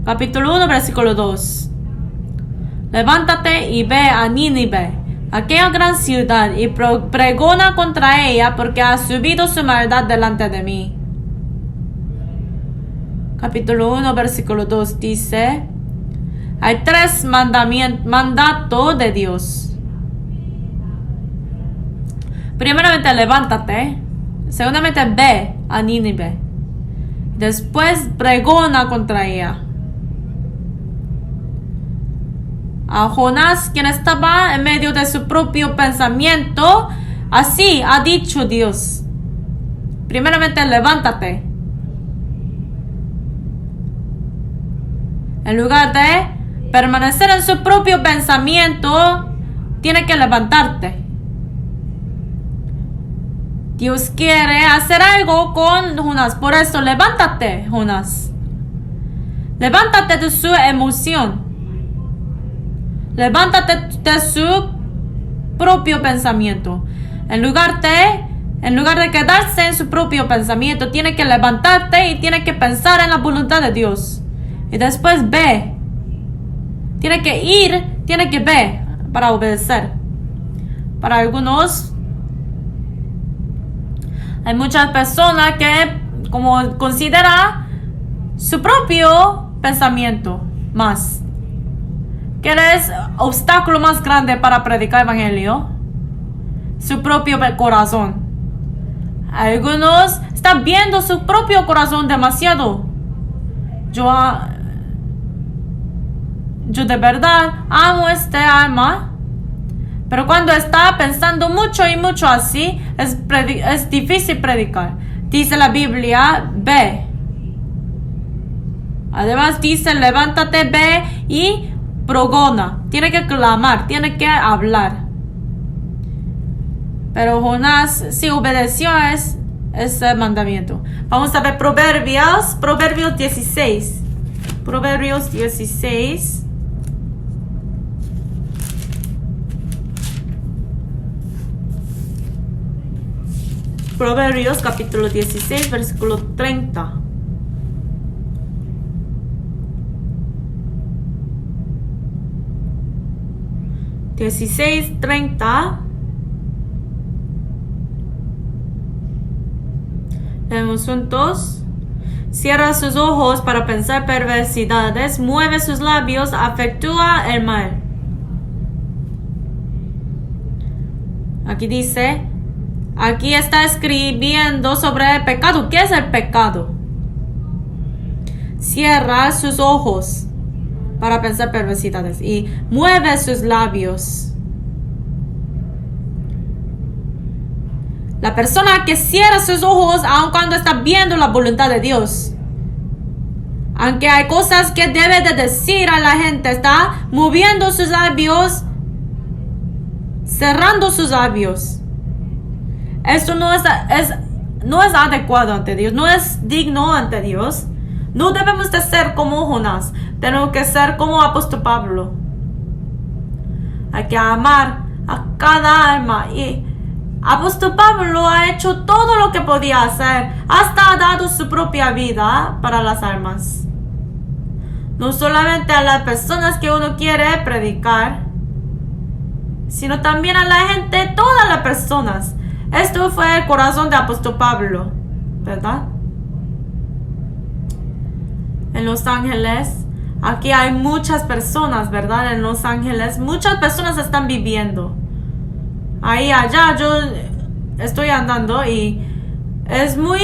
Speaker 1: Capítulo 1, versículo 2. Levántate y ve a Nínive, aquella gran ciudad, y pregona contra ella, porque ha subido su maldad delante de mí. Capítulo 1, versículo 2 dice: hay 3 mandatos de Dios. Primeramente, levántate. Segundamente, ve a Nínive. Después, pregona contra ella. A Jonás, quien estaba en medio de su propio pensamiento, así ha dicho Dios: primeramente, levántate. En lugar de permanecer en su propio pensamiento, tiene que levantarte. Dios quiere hacer algo con Jonás. Por eso, levántate, Jonás. Levántate de su emoción. Levántate de su propio pensamiento. En lugar de quedarse en su propio pensamiento, tiene que levantarte y tiene que pensar en la voluntad de Dios. Y después ve. Tiene que ir, tiene que ver para obedecer. Para algunos, hay muchas personas que como considera su propio pensamiento más. ¿Qué es obstáculo más grande para predicar el evangelio? Su propio corazón. Algunos están viendo su propio corazón demasiado. Yo de verdad amo este alma, pero cuando está pensando mucho y mucho así, es difícil predicar. Dice la Biblia, ve. Además dice, levántate, ve y pregona. Tiene que clamar, tiene que hablar. Pero Jonás sí obedeció a ese mandamiento. Vamos a ver Proverbios 16. Proverbios 16. Proverbios capítulo 16, versículo 30. $16:30. Leemos juntos. Cierra sus ojos para pensar perversidades, mueve sus labios, afectúa el mal. Aquí está escribiendo sobre el pecado. ¿Qué es el pecado? Cierra sus ojos para pensar perversidades y mueve sus labios. La persona que cierra sus ojos aun cuando está viendo la voluntad de Dios, aunque hay cosas que debe de decir a la gente, está moviendo sus labios cerrando sus labios. Esto no es adecuado ante Dios, no es digno ante Dios. No debemos de ser como Jonás, tenemos que ser como apóstol Pablo. Hay que amar a cada alma, y apóstol Pablo ha hecho todo lo que podía hacer, hasta ha dado su propia vida para las almas. No solamente a las personas que uno quiere predicar, sino también a la gente, todas las personas. Esto fue el corazón de apóstol Pablo, ¿verdad? En Los Ángeles, aquí hay muchas personas, ¿verdad? En Los Ángeles, muchas personas están viviendo. Ahí, allá, yo estoy andando y es muy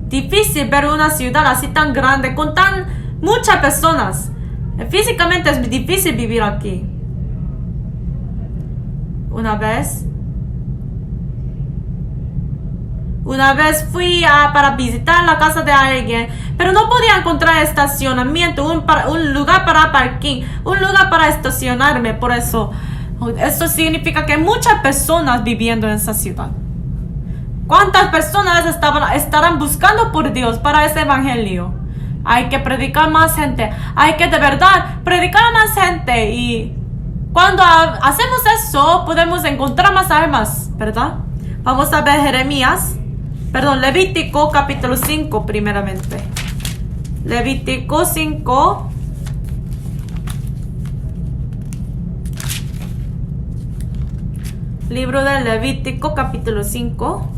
Speaker 1: difícil ver una ciudad así tan grande, con tan muchas personas. Físicamente es difícil vivir aquí. Una vez fui para visitar la casa de alguien, pero no podía encontrar estacionamiento, un lugar para parking, un lugar para estacionarme. Por eso, esto significa que hay muchas personas viviendo en esa ciudad. ¿Cuántas personas estarán buscando por Dios para ese evangelio? Hay que predicar más gente, hay que de verdad predicar a más gente, y cuando hacemos eso podemos encontrar más almas, ¿verdad? Vamos a ver Levítico capítulo 5 primeramente. Levítico 5. Libro de Levítico capítulo 5.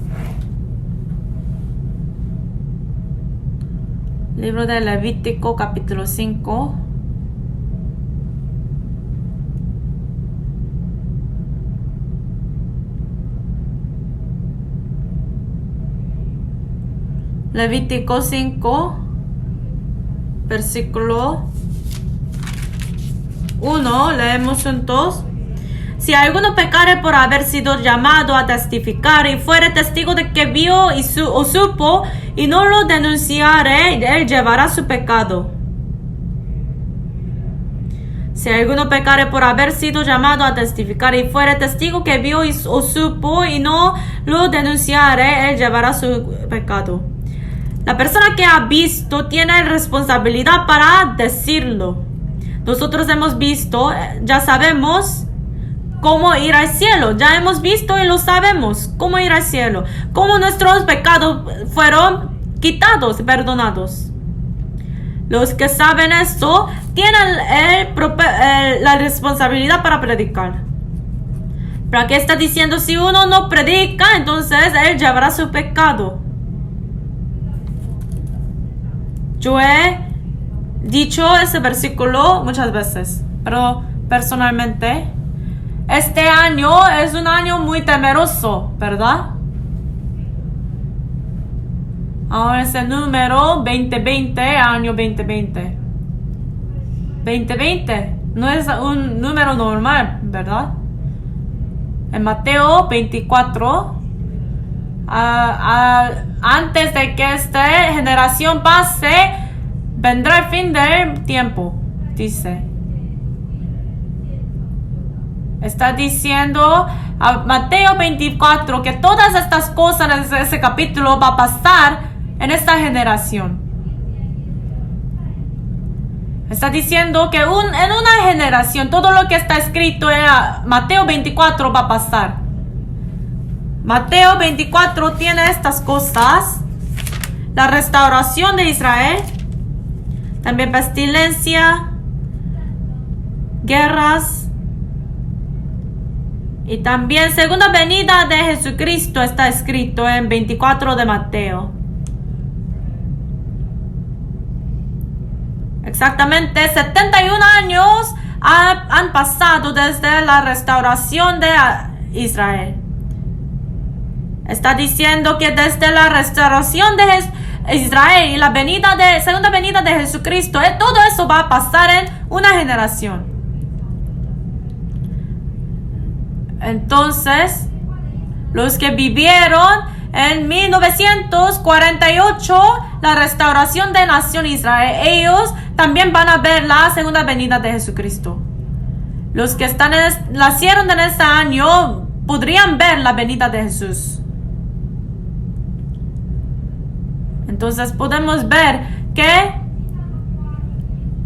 Speaker 1: Libro de Levítico capítulo 5. Levítico 5, versículo 1, leemos juntos. Si alguno pecare por haber sido llamado a testificar y fuere testigo de que vio o supo y no lo denunciare, él llevará su pecado. Si alguno pecare por haber sido llamado a testificar y fuere testigo que vio o supo y no lo denunciare, él llevará su pecado. La persona que ha visto tiene responsabilidad para decirlo. Nosotros hemos visto, ya sabemos cómo ir al cielo. Ya hemos visto y lo sabemos cómo ir al cielo. Cómo nuestros pecados fueron quitados, perdonados. Los que saben esto tienen la responsabilidad para predicar. ¿Para qué está diciendo? Si uno no predica, entonces él llevará su pecado. Yo he dicho ese versículo muchas veces, pero personalmente, este año es un año muy temeroso, ¿verdad? Ahora es el número 2020, año 2020. 2020 no es un número normal, ¿verdad? En Mateo 24, antes de que esta generación pase, vendrá el fin del tiempo, dice. Está diciendo a Mateo 24 que todas estas cosas en ese capítulo va a pasar en esta generación. Está diciendo que en una generación todo lo que está escrito en Mateo 24 va a pasar. Mateo 24 tiene estas cosas: la restauración de Israel, también pestilencia, guerras, y también segunda venida de Jesucristo está escrito en 24 de Mateo. Exactamente 71 años han pasado desde la restauración de Israel. Está diciendo que desde la restauración de Israel y la segunda venida de Jesucristo, todo eso va a pasar en una generación. Entonces, los que vivieron en 1948 la restauración de nación Israel, ellos también van a ver la segunda venida de Jesucristo. Los que nacieron en este año podrían ver la venida de Jesús. Entonces podemos ver que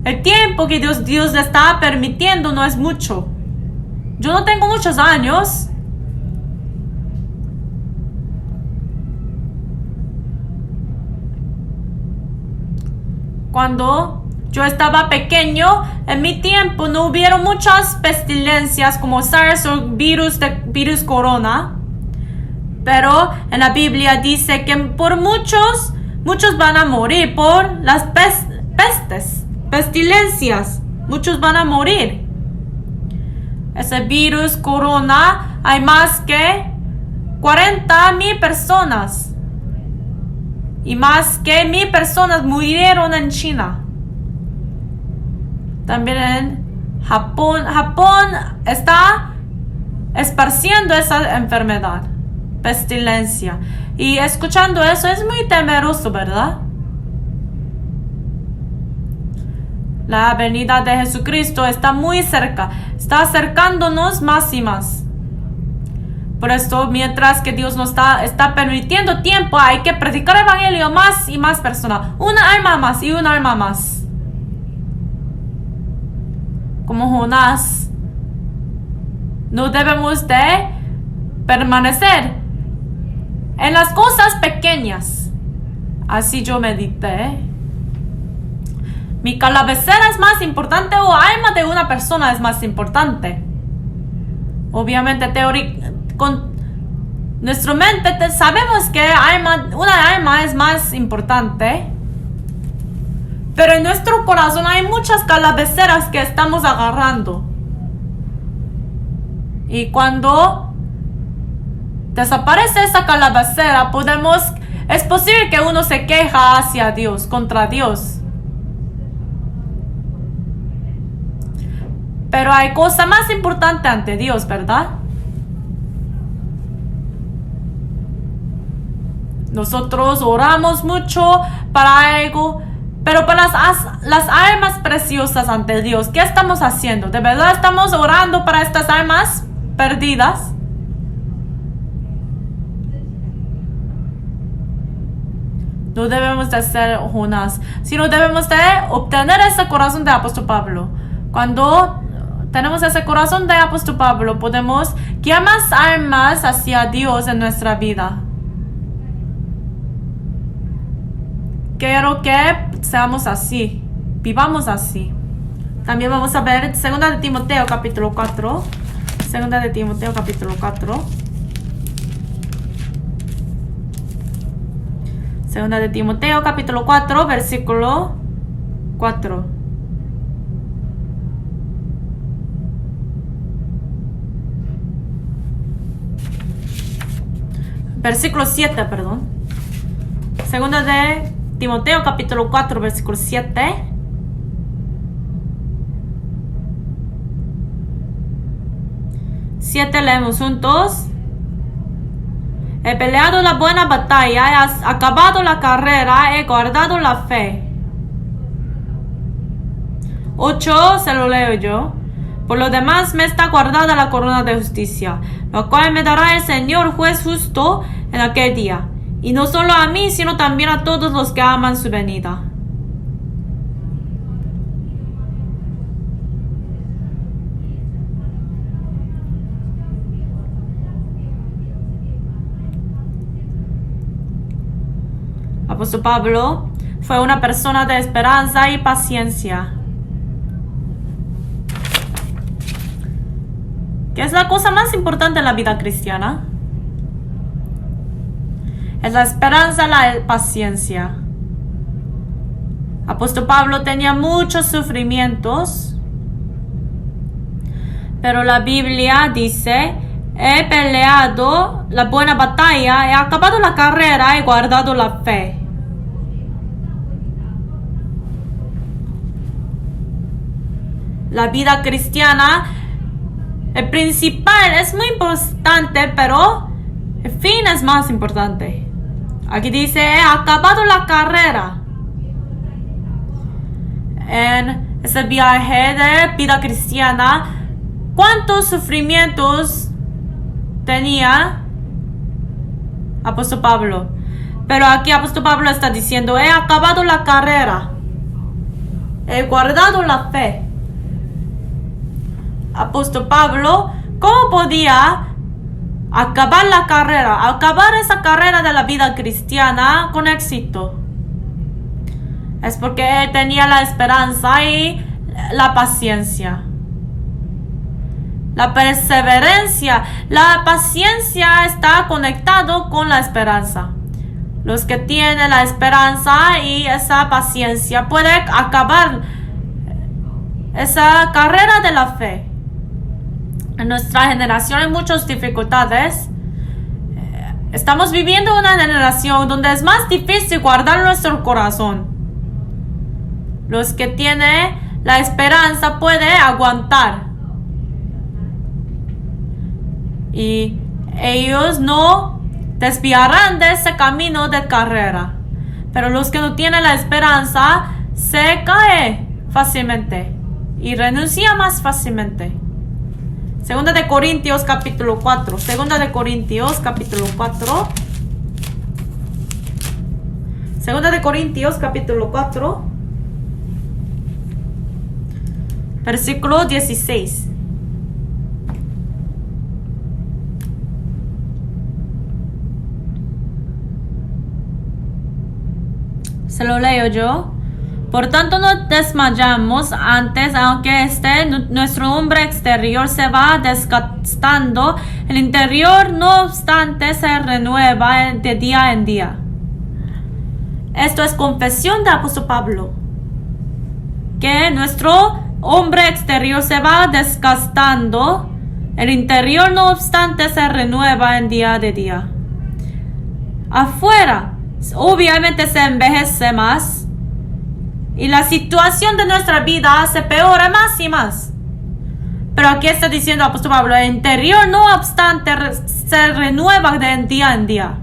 Speaker 1: el tiempo que Dios le está permitiendo no es mucho. Yo no tengo muchos años. Cuando yo estaba pequeño, en mi tiempo no hubieron muchas pestilencias como SARS o virus corona. Pero en la Biblia dice que por muchos van a morir por las pestilencias. Muchos van a morir. Ese virus corona, hay más que 40,000 personas. Y más que 1,000 personas murieron en China. También en Japón está esparciendo esa enfermedad, pestilencia. Y escuchando eso es muy temeroso, ¿verdad? La venida de Jesucristo está muy cerca. Está acercándonos más y más. Por esto, mientras que Dios nos está permitiendo tiempo, hay que predicar el evangelio más y más personas. Una alma más y una alma más. Como Jonás, no debemos de permanecer en las cosas pequeñas. Así yo medité. ¿Mi cabecera es más importante o alma de una persona es más importante? Obviamente, con nuestra mente sabemos que una alma es más importante. Pero en nuestro corazón hay muchas cabeceras que estamos agarrando. Y cuando desaparece esa cabecera, es posible que uno se queja hacia Dios, contra Dios. Pero hay cosa más importante ante Dios, ¿verdad? Nosotros oramos mucho para algo, pero para las almas preciosas ante Dios, ¿qué estamos haciendo? ¿De verdad estamos orando para estas almas perdidas? No debemos de ser Jonás, sino debemos de obtener ese corazón de apóstol Pablo. Cuando tenemos ese corazón de apóstol Pablo, podemos guiar más almas hacia Dios en nuestra vida. Quiero que seamos así, vivamos así. También vamos a ver 2 de Timoteo capítulo 4. 2 de Timoteo capítulo 4. 2 de Timoteo capítulo 4, versículo 4. Versículo 7, perdón. 2 de Timoteo capítulo 4, versículo 7. Leemos juntos. He peleado la buena batalla, he acabado la carrera, he guardado la fe. 8, se lo leo yo. Por lo demás me está guardada la corona de justicia, la cual me dará el Señor juez justo en aquel día. Y no solo a mí, sino también a todos los que aman su venida. Apóstol Pablo fue una persona de esperanza y paciencia. ¿Qué es la cosa más importante en la vida cristiana? Es la esperanza, la paciencia. Apóstol Pablo tenía muchos sufrimientos, pero la Biblia dice: he peleado la buena batalla, he acabado la carrera, he guardado la fe. La vida cristiana, el principal es muy importante, pero el fin es más importante. Aquí dice: he acabado la carrera. En ese viaje de vida cristiana, ¿Cuántos sufrimientos tenía apóstol Pablo? Pero aquí apóstol Pablo está diciendo, he acabado la carrera, he guardado la fe. Apóstol Pablo, ¿cómo podía acabar la carrera, acabar esa carrera de la vida cristiana con éxito? Es porque él tenía la esperanza y la paciencia. La perseverancia, la paciencia está conectado con la esperanza. Los que tienen la esperanza y esa paciencia pueden acabar esa carrera de la fe. En nuestra generación hay muchas dificultades. Estamos viviendo una generación donde es más difícil guardar nuestro corazón. Los que tienen la esperanza pueden aguantar. Y ellos no desviarán de ese camino de carrera. Pero los que no tienen la esperanza se caen fácilmente y renuncian más fácilmente. Segunda de Corintios capítulo 4. Segunda de Corintios capítulo 4. Segunda de Corintios capítulo 4. Versículo 16. Se lo leo yo. Por tanto, no desmayamos antes, aunque nuestro hombre exterior se va desgastando, el interior, no obstante, se renueva de día en día. Esto es confesión de apóstol Pablo, que nuestro hombre exterior se va desgastando, el interior, no obstante, se renueva en día de día. Afuera, obviamente se envejece más. Y la situación de nuestra vida se peora más y más. Pero aquí está diciendo el apóstol Pablo, el interior no obstante se renueva de día en día.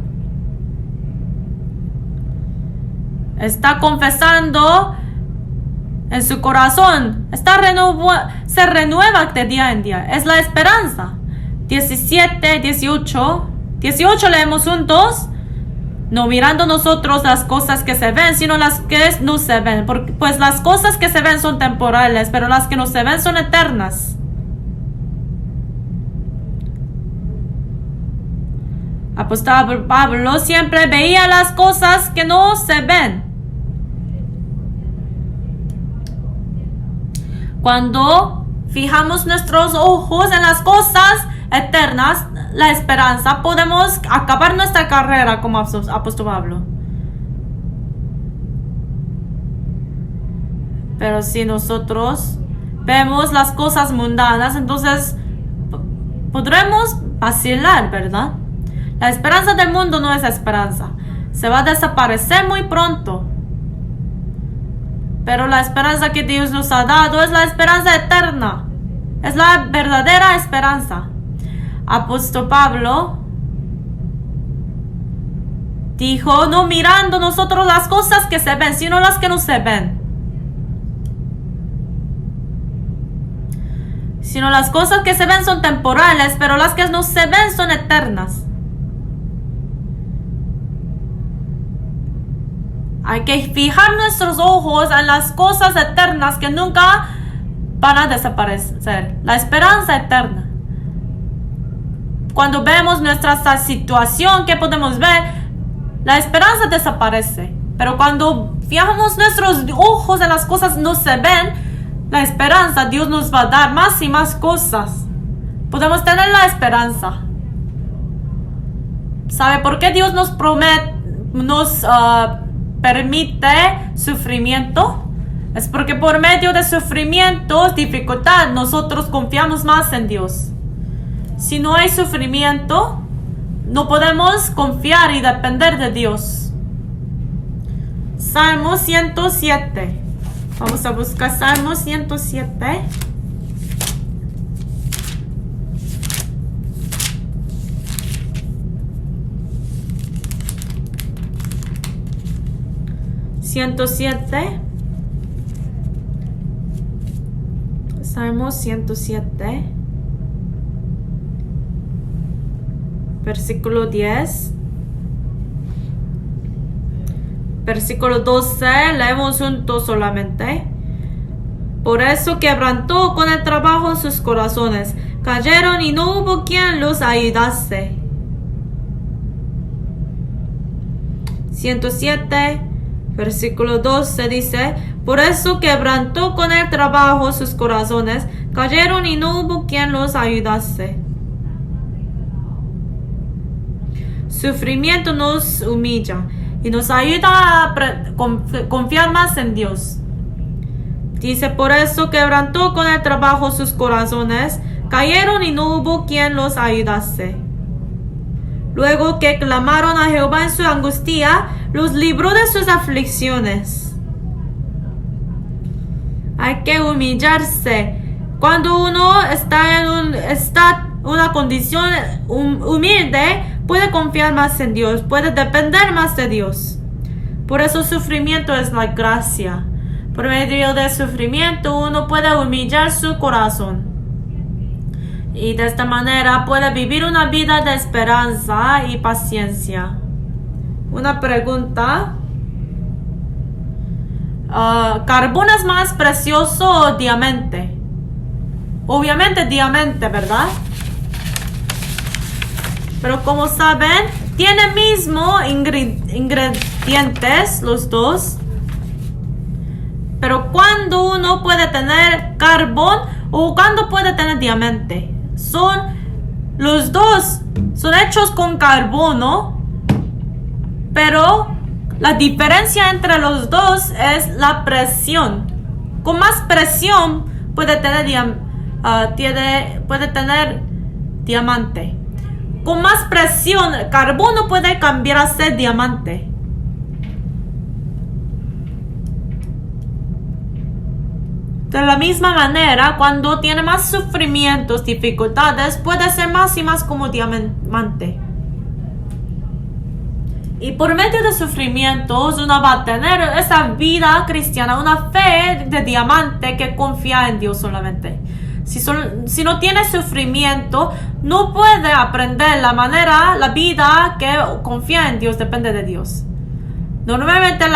Speaker 1: Está confesando en su corazón. Se renueva de día en día. Es la esperanza. 17, 18. 18 leemos juntos. No mirando nosotros las cosas que se ven, sino las que no se ven. Pues las cosas que se ven son temporales, pero las que no se ven son eternas. Apóstol Pablo siempre veía las cosas que no se ven. Cuando fijamos nuestros ojos en las cosas eternas, la esperanza, podemos acabar nuestra carrera como apóstol Pablo. Pero si nosotros vemos las cosas mundanas, entonces podremos vacilar, ¿verdad? La esperanza del mundo no es esperanza. Se va a desaparecer muy pronto. Pero la esperanza que Dios nos ha dado es la esperanza eterna. Es la verdadera esperanza. Apóstol Pablo dijo, no mirando nosotros las cosas que se ven, sino las que no se ven. Sino las cosas que se ven son temporales, pero las que no se ven son eternas. Hay que fijar nuestros ojos en las cosas eternas que nunca van a desaparecer. La esperanza eterna. Cuando vemos nuestra situación, ¿qué podemos ver? La esperanza desaparece. Pero cuando fijamos nuestros ojos en las cosas que no se ven, la esperanza, Dios nos va a dar más y más cosas. Podemos tener la esperanza. ¿Sabe por qué Dios nos permite sufrimiento? Es porque por medio de sufrimientos, dificultad, nosotros confiamos más en Dios. Si no hay sufrimiento, no podemos confiar y depender de Dios. Salmo 107. Vamos a buscar Salmo 107. Salmo 107. versículo 10. Versículo 12, leemos juntos solamente. Por eso quebrantó con el trabajo sus corazones. Cayeron y no hubo quien los ayudase. 107, versículo 12 dice, por eso quebrantó con el trabajo sus corazones. Cayeron y no hubo quien los ayudase. Sufrimiento nos humilla y nos ayuda a confiar más en Dios. Dice, por eso quebrantó con el trabajo sus corazones, cayeron y no hubo quien los ayudase. Luego que clamaron a Jehová en su angustia, los libró de sus aflicciones. Hay que humillarse. Cuando uno está en una condición humilde, puede confiar más en Dios, puede depender más de Dios. Por eso sufrimiento es la gracia. Por medio del sufrimiento uno puede humillar su corazón. Y de esta manera puede vivir una vida de esperanza y paciencia. Una pregunta. ¿Carbón es más precioso o diamante? Obviamente diamante, ¿verdad? Pero como saben, tiene mismo ingredientes los dos. Pero cuando uno puede tener carbón o cuando puede tener diamante, los dos son hechos con carbono, pero la diferencia entre los dos es la presión. Con más presión puede tener diamante. Con más presión, el carbono puede cambiar a ser diamante. De la misma manera, cuando tiene más sufrimientos, dificultades, puede ser más y más como diamante. Y por medio de sufrimientos, uno va a tener esa vida cristiana, una fe de diamante que confía en Dios solamente. Si no tiene sufrimiento, no puede aprender la vida que confía en Dios, depende de Dios. Normalmente el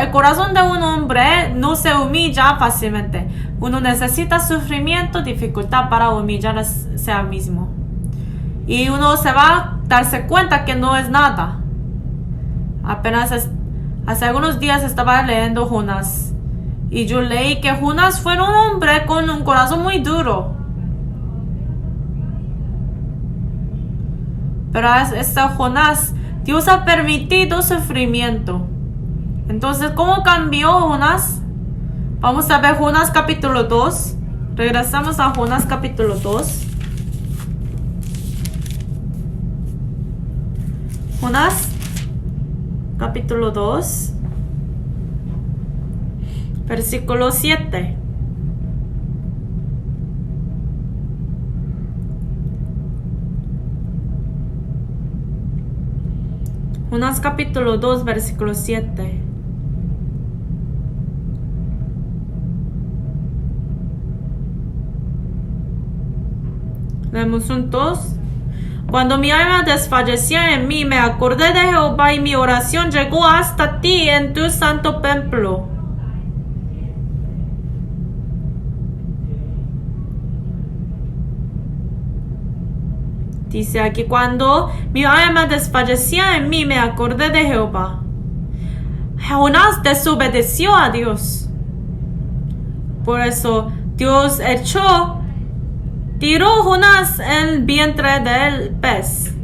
Speaker 1: corazón de un hombre no se humilla fácilmente. Uno necesita sufrimiento, dificultad para humillarse a mismo. Y uno se va a darse cuenta que no es nada. Hace algunos días estaba leyendo Jonás. Y yo leí que Jonás fue un hombre con un corazón muy duro. Pero a Jonás, Dios ha permitido sufrimiento. Entonces, ¿cómo cambió Jonás? Vamos a ver Jonás capítulo 2. Regresamos a Jonás capítulo 2. Jonás capítulo 2. Versículo 7. Jonás capítulo 2, versículo 7. Leemos juntos. Cuando mi alma desfallecía en mí, me acordé de Jehová y mi oración llegó hasta ti en tu santo templo. Dice aquí, cuando mi alma desfallecía en mí, me acordé de Jehová. Jonás desobedeció a Dios. Por eso Dios tiró Jonás en el vientre del pez.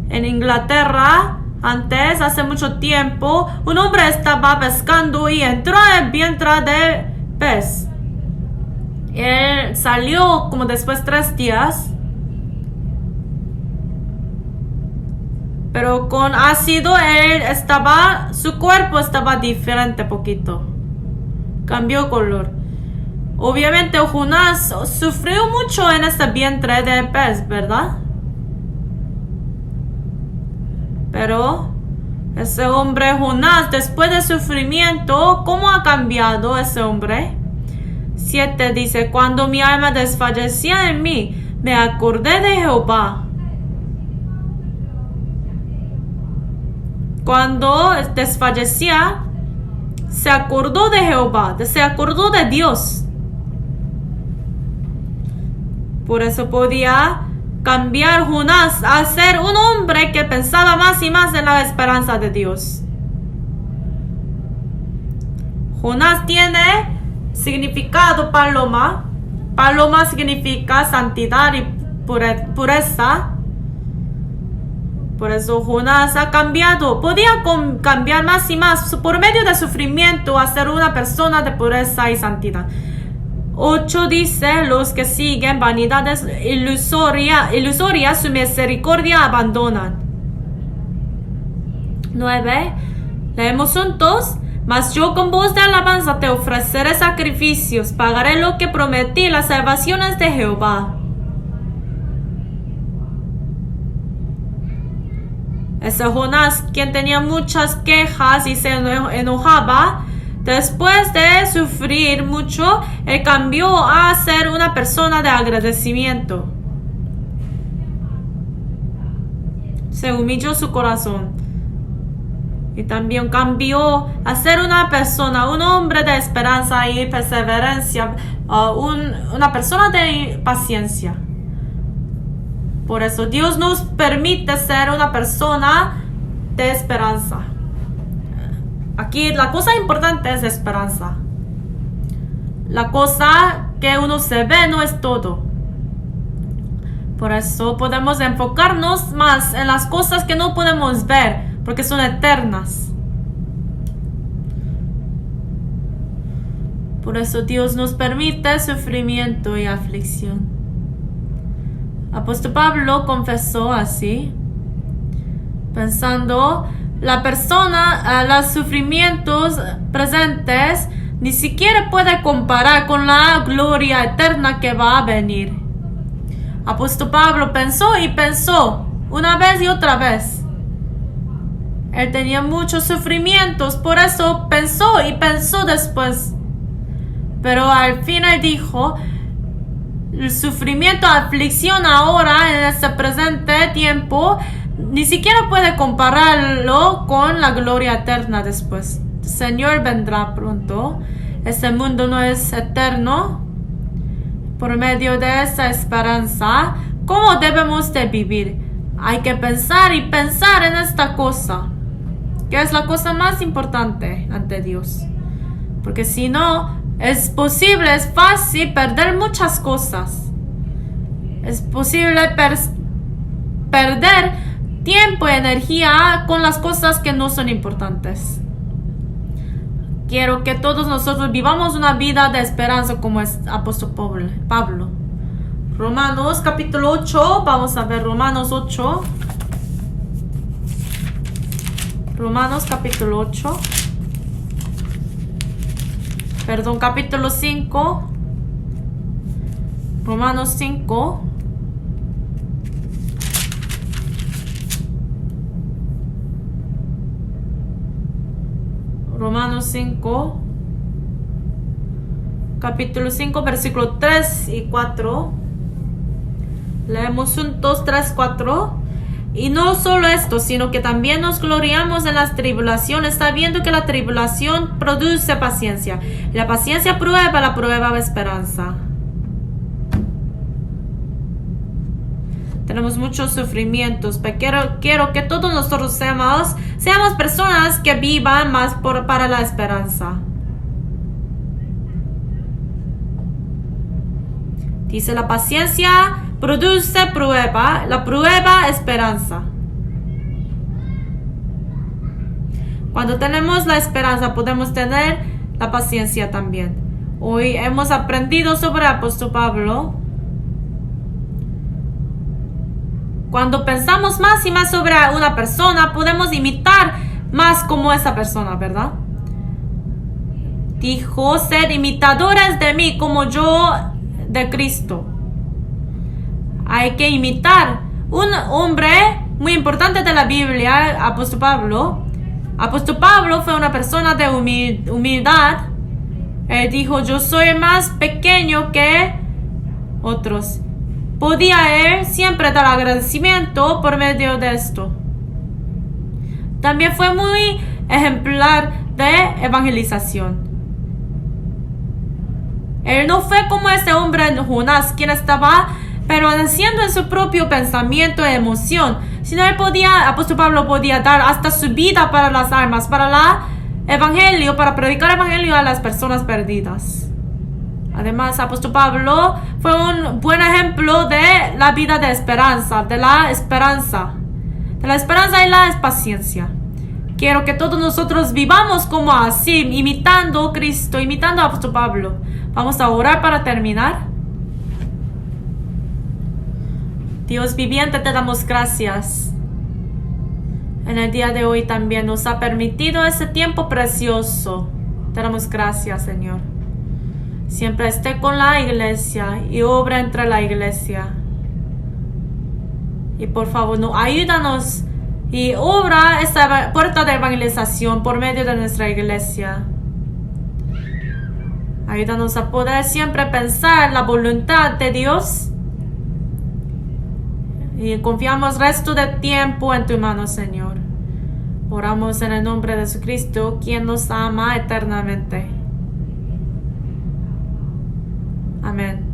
Speaker 1: En Inglaterra, hace mucho tiempo, un hombre estaba pescando y entró en el vientre del pez. Él salió como después de 3 días. Pero con ácido su cuerpo estaba diferente poquito. Cambió color. Obviamente Jonás sufrió mucho en ese vientre de pez, ¿verdad? Pero ese hombre Jonás, después del sufrimiento, ¿cómo ha cambiado ese hombre? 7 dice, cuando mi alma desfallecía en mí, me acordé de Jehová cuando desfallecía, se acordó de Jehová, se acordó de Dios. Por eso podía cambiar Jonás a ser un hombre que pensaba más y más en la esperanza de Dios. Jonás tiene significado paloma. Paloma significa santidad y pureza. Por eso Jonás ha cambiado. Podía cambiar más y más por medio de sufrimiento a ser una persona de pureza y santidad. 8 dice, los que siguen vanidades ilusorias su misericordia abandonan. 9. Leemos juntos. Mas yo con voz de alabanza te ofreceré sacrificios, pagaré lo que prometí, las salvaciones de Jehová. Ese Jonás, quien tenía muchas quejas y se enojaba, después de sufrir mucho, él cambió a ser una persona de agradecimiento. Se humilló su corazón. Y también cambió a ser una persona, un hombre de esperanza y perseverancia, una persona de paciencia. Por eso Dios nos permite ser una persona de esperanza. Aquí la cosa importante es esperanza. La cosa que uno se ve no es todo. Por eso podemos enfocarnos más en las cosas que no podemos ver, porque son eternas. Por eso Dios nos permite sufrimiento y aflicción. Apóstol Pablo confesó así, pensando, la persona, los sufrimientos presentes ni siquiera puede comparar con la gloria eterna que va a venir. Apóstol Pablo pensó y pensó una vez y otra vez. Él tenía muchos sufrimientos, por eso pensó y pensó después. Pero al fin él dijo, el sufrimiento, aflicción ahora en este presente tiempo, ni siquiera puede compararlo con la gloria eterna después. El Señor vendrá pronto. Este mundo no es eterno. Por medio de esa esperanza, ¿cómo debemos de vivir? Hay que pensar y pensar en esta cosa, que es la cosa más importante ante Dios. Porque si no, es posible, es fácil perder muchas cosas. Es posible perder tiempo y energía con las cosas que no son importantes. Quiero que todos nosotros vivamos una vida de esperanza como es apóstol Pablo. Romanos capítulo 8, vamos a ver Romanos 8. Romanos capítulo 8. Perdón, capítulo 5. Romanos 5. Romanos 5. Capítulo 5, versículo 3 y 4. Leemos juntos 3, 4. Y no solo esto, sino que también nos gloriamos en las tribulaciones, sabiendo que la tribulación produce paciencia. Y la paciencia prueba, la prueba esperanza. Tenemos muchos sufrimientos, pero quiero que todos nosotros seamos personas que vivan más para la esperanza. Dice, la paciencia produce prueba, la prueba esperanza. Cuando tenemos la esperanza, podemos tener la paciencia también. Hoy hemos aprendido sobre el apóstol Pablo. Cuando pensamos más y más sobre una persona, podemos imitar más como esa persona, ¿verdad? Dijo, sed imitadores de mí como yo de Cristo. Hay que imitar un hombre muy importante de la Biblia, apóstol Pablo. Apóstol Pablo fue una persona de humildad. Él dijo, yo soy más pequeño que otros. Podía él siempre dar agradecimiento por medio de esto. también fue muy ejemplar de evangelización. Él no fue como ese hombre en Jonás, quien estaba permaneciendo en su propio pensamiento y emoción, sino apóstol Pablo podía dar hasta su vida para las almas, para el evangelio, para predicar el evangelio a las personas perdidas. Además, apóstol Pablo fue un buen ejemplo de la vida de esperanza, de la esperanza y la paciencia. Quiero que todos nosotros vivamos como así, imitando a Cristo, imitando a apóstol Pablo. Vamos a orar para terminar. Dios viviente, te damos gracias. En el día de hoy también nos ha permitido ese tiempo precioso. Te damos gracias, Señor. Siempre esté con la iglesia y obra entre la iglesia. Y por favor, ayúdanos y obra esa puerta de evangelización por medio de nuestra iglesia. Ayúdanos a poder siempre pensar la voluntad de Dios. Y confiamos el resto del tiempo en tu mano, Señor. Oramos en el nombre de Jesucristo, quien nos ama eternamente. Amén.